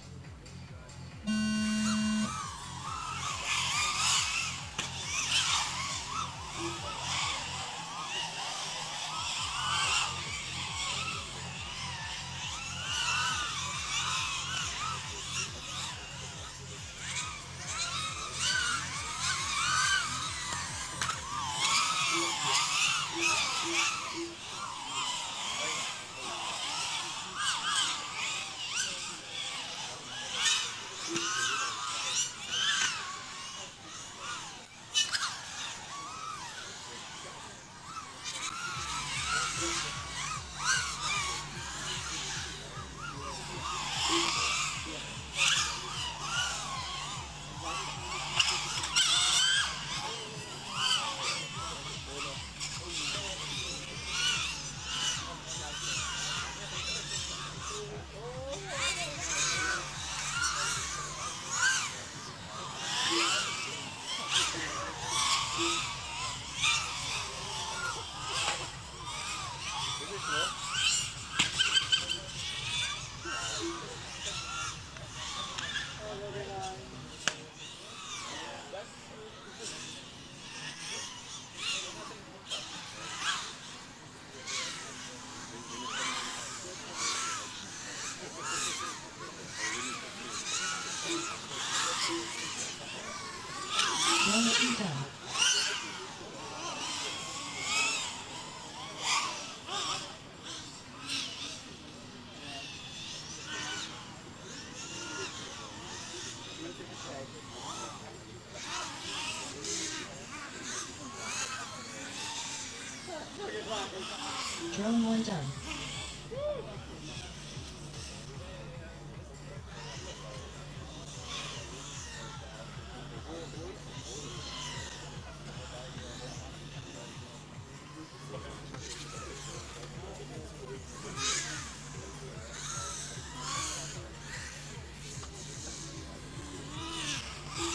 Drone 1 done.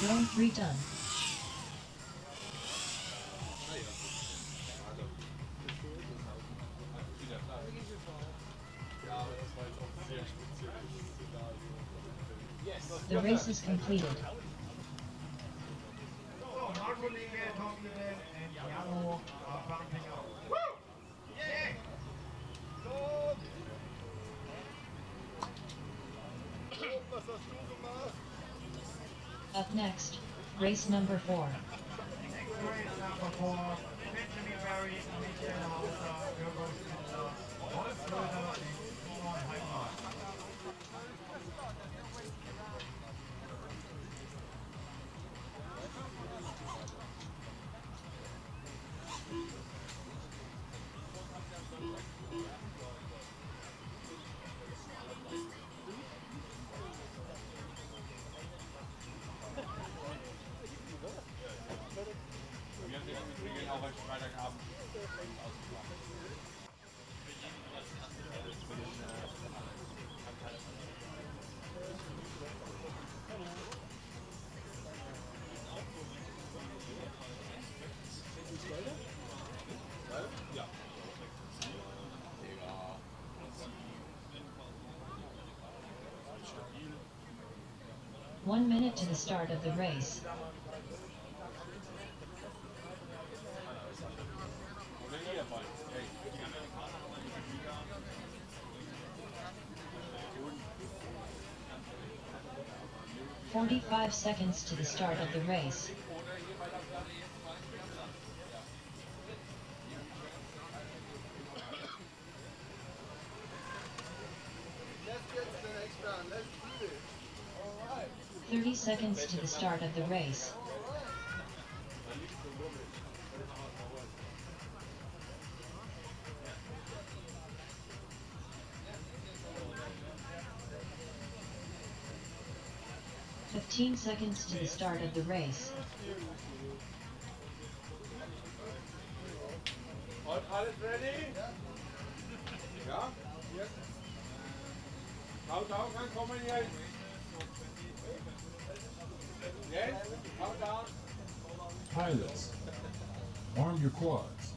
Drone 3 done. The race is completed. So, mein Kollege Tom Lieben und Jano fahren sich auf. Yeah! Was hast du gemacht? Up next, race number 4. Next race number 4, Benjamin Barry, Michael Hauser, Jürgen Spitzer, Wolf Schröder und Simon Heimmann. Wir gehen auch heute Freitagabend ausgefahren. 1 minute to the start of the race. "45 seconds to the start of the race. Let's get to the next round. Let's do it. All right. 30 seconds to the start of the race. "15 seconds to the start of the race. Alles ready? Ja? Jetzt. Countdown kann kommen jetzt. Jetzt, Countdown. Pilots, arm your quads.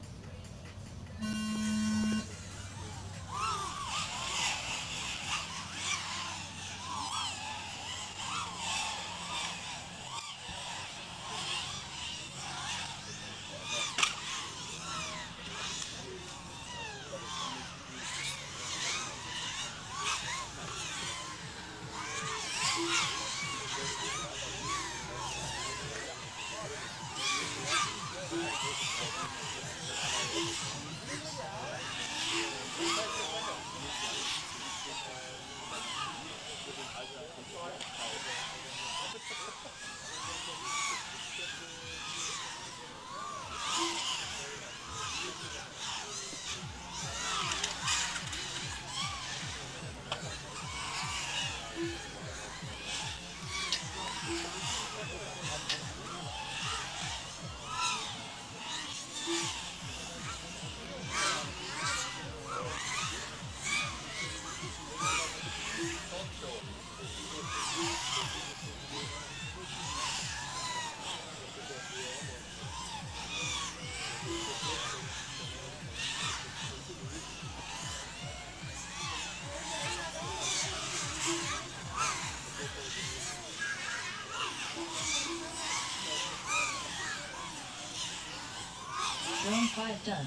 Drone 5 done.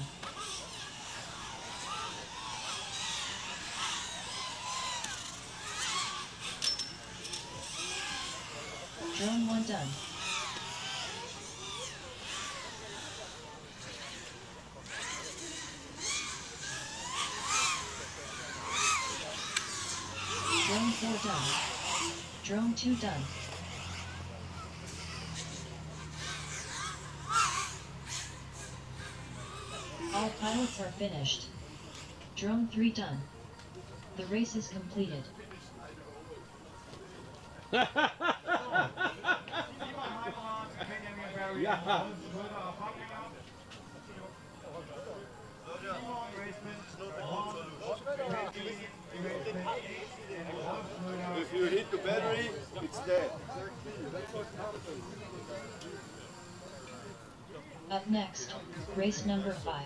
Drone 1 done. Drone 4 done. Drone 2 done. All pilots are finished. Drone 3 done. The race is completed. Ja. If you hit the battery, it's dead. Up next, race number 5.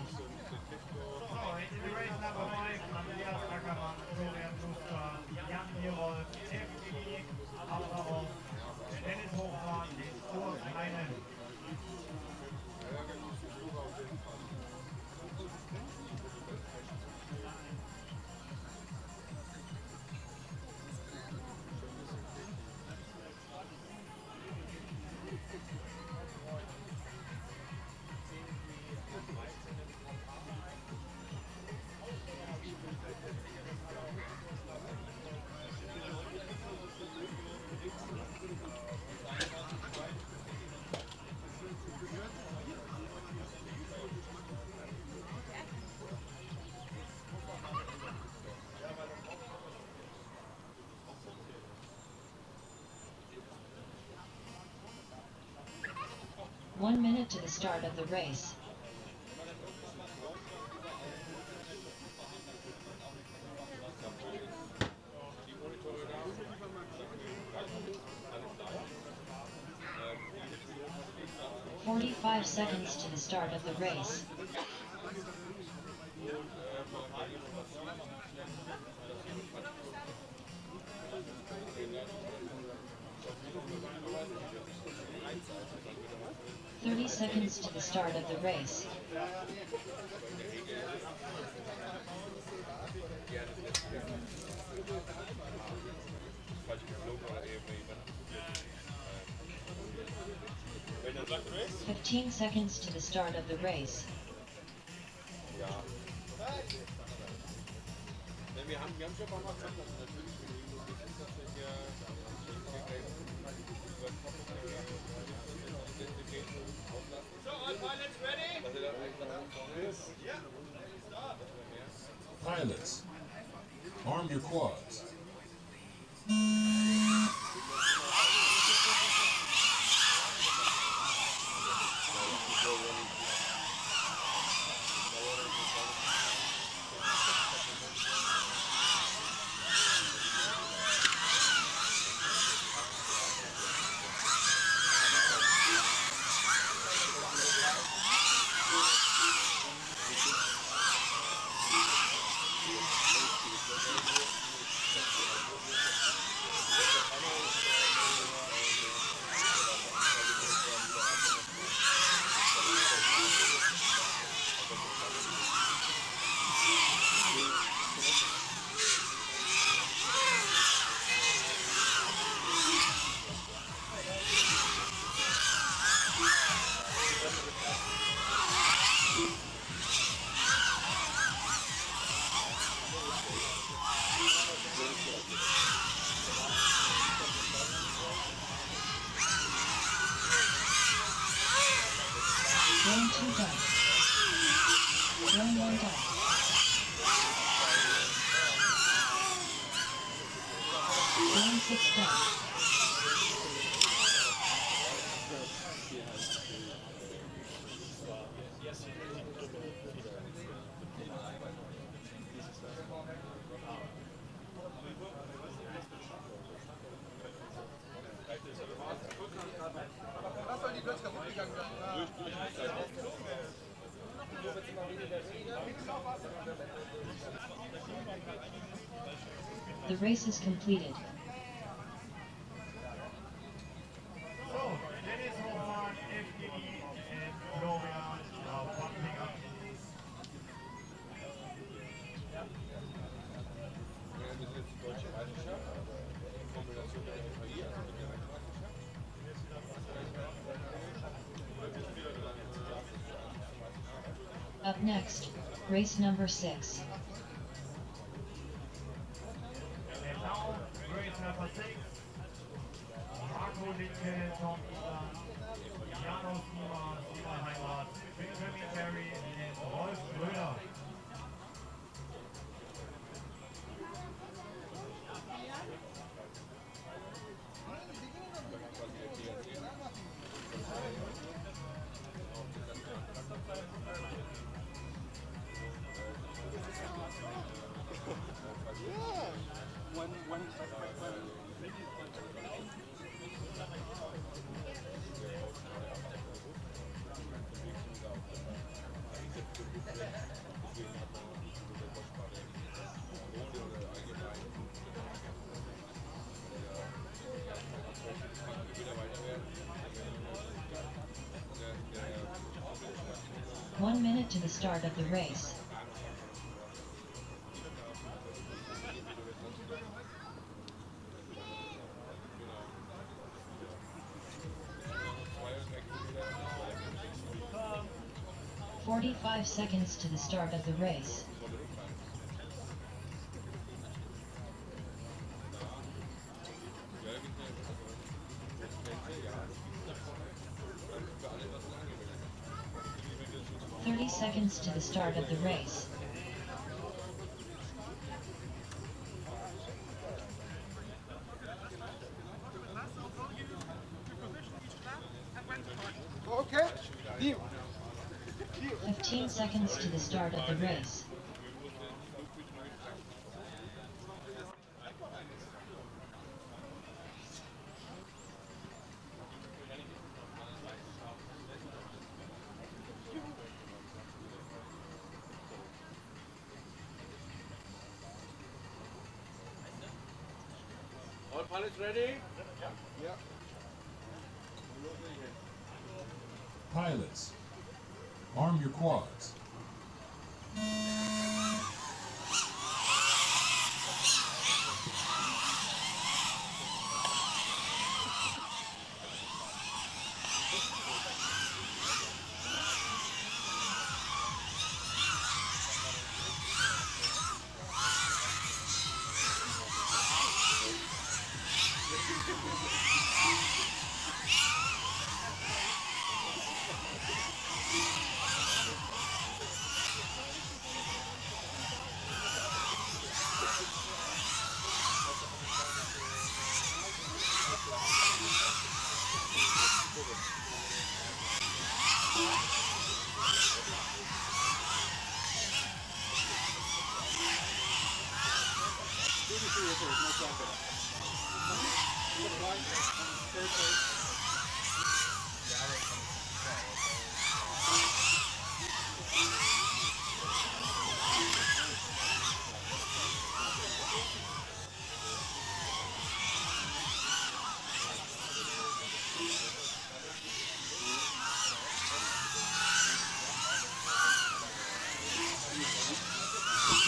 One minute to the start of the race. "45 seconds to the start of the race. 30 seconds to the start of the race. Wenn er sagt Race? 15 seconds to the start of the race. Ja. Wir haben schon ein paar Mal gesagt, dass natürlich So, all pilots ready? Yeah. Pilots, arm your quads. Drone 2 done. Drone 1 done. Drone 6 done. Was soll die plötzlich kaputt gegangen sein? The race is completed. Up next, race number 6. 1 minute to the start of the race. "45 seconds to the start of the race. "30 seconds to the start of the race. Okay. Deal. 15 seconds to the start of the race. All pilots ready? Yeah. Pilots, arm your quads.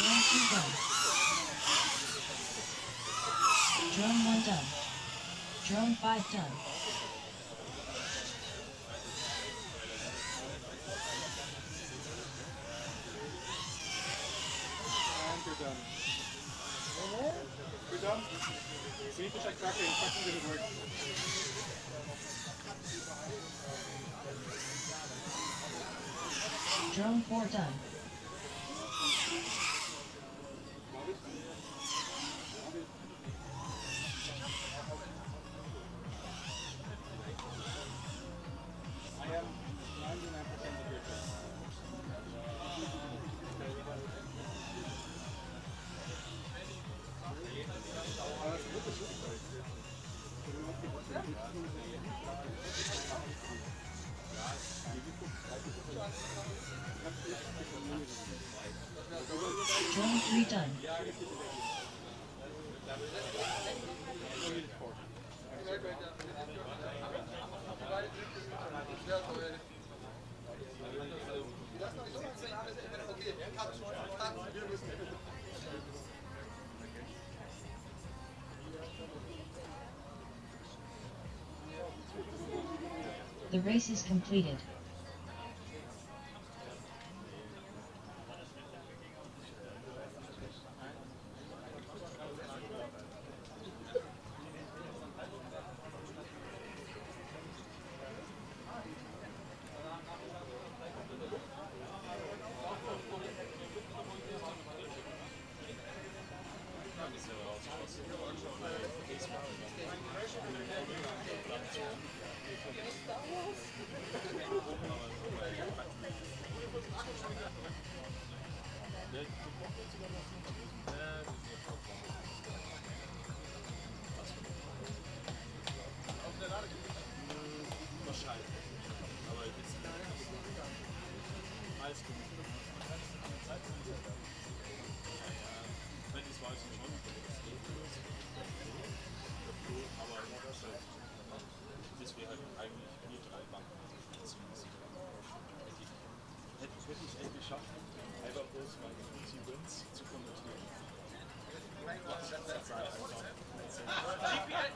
Drone 2 done. Drone 1 done. Drone 5 done. And you're done. You're done? We need to check tracking. Tracking didn't work. Drone 4 done. I am 99% of your turn. Drone 3 done. The race is completed.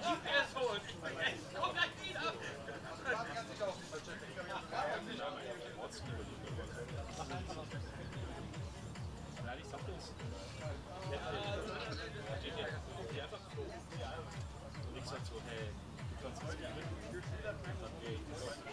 GPS holen. Komm gleich wieder. Nein, ich sag das. Die einfach so. Und ich sag so, hey, du kannst jetzt nicht mit. Dann geh ich so weiter.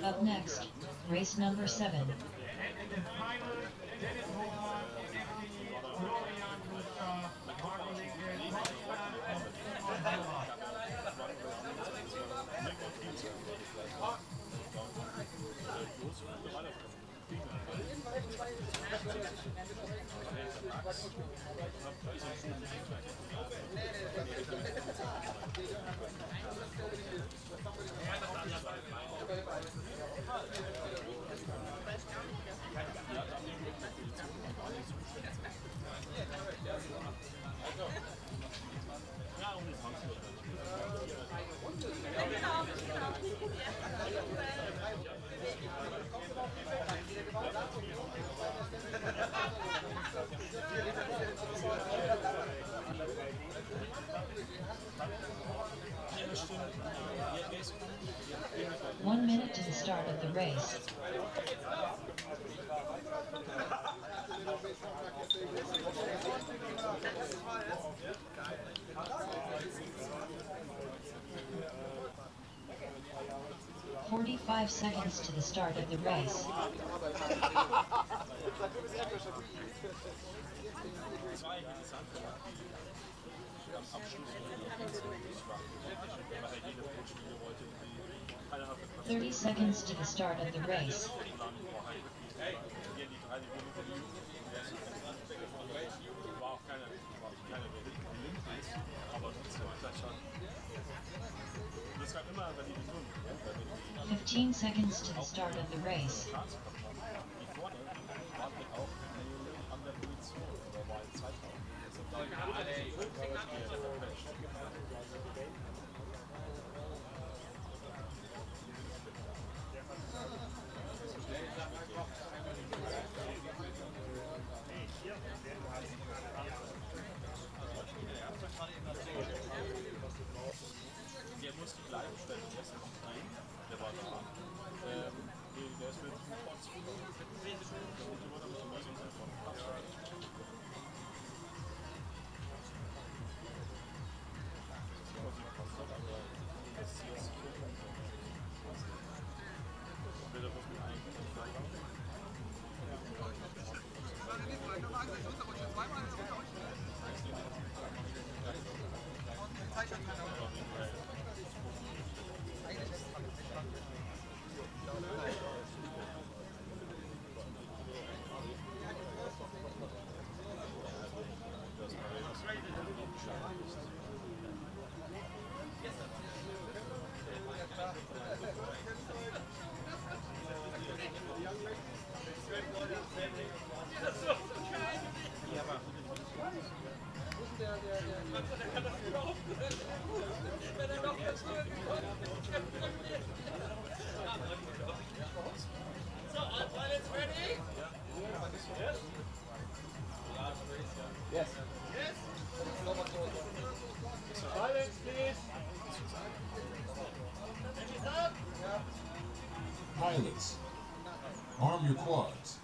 Up next, race number 7. One minute to the start of the race. "45 seconds to the start of the race." "30 seconds to the start of the race." War auch keine Olympics, aber trotzdem vielleicht schon. Das war immer, wenn die tun. 15 seconds to the start of the race. Die vorne waren auch an der Position oder war ein Zeitraum. Yes. Silence, please. Pilots, arm your quads.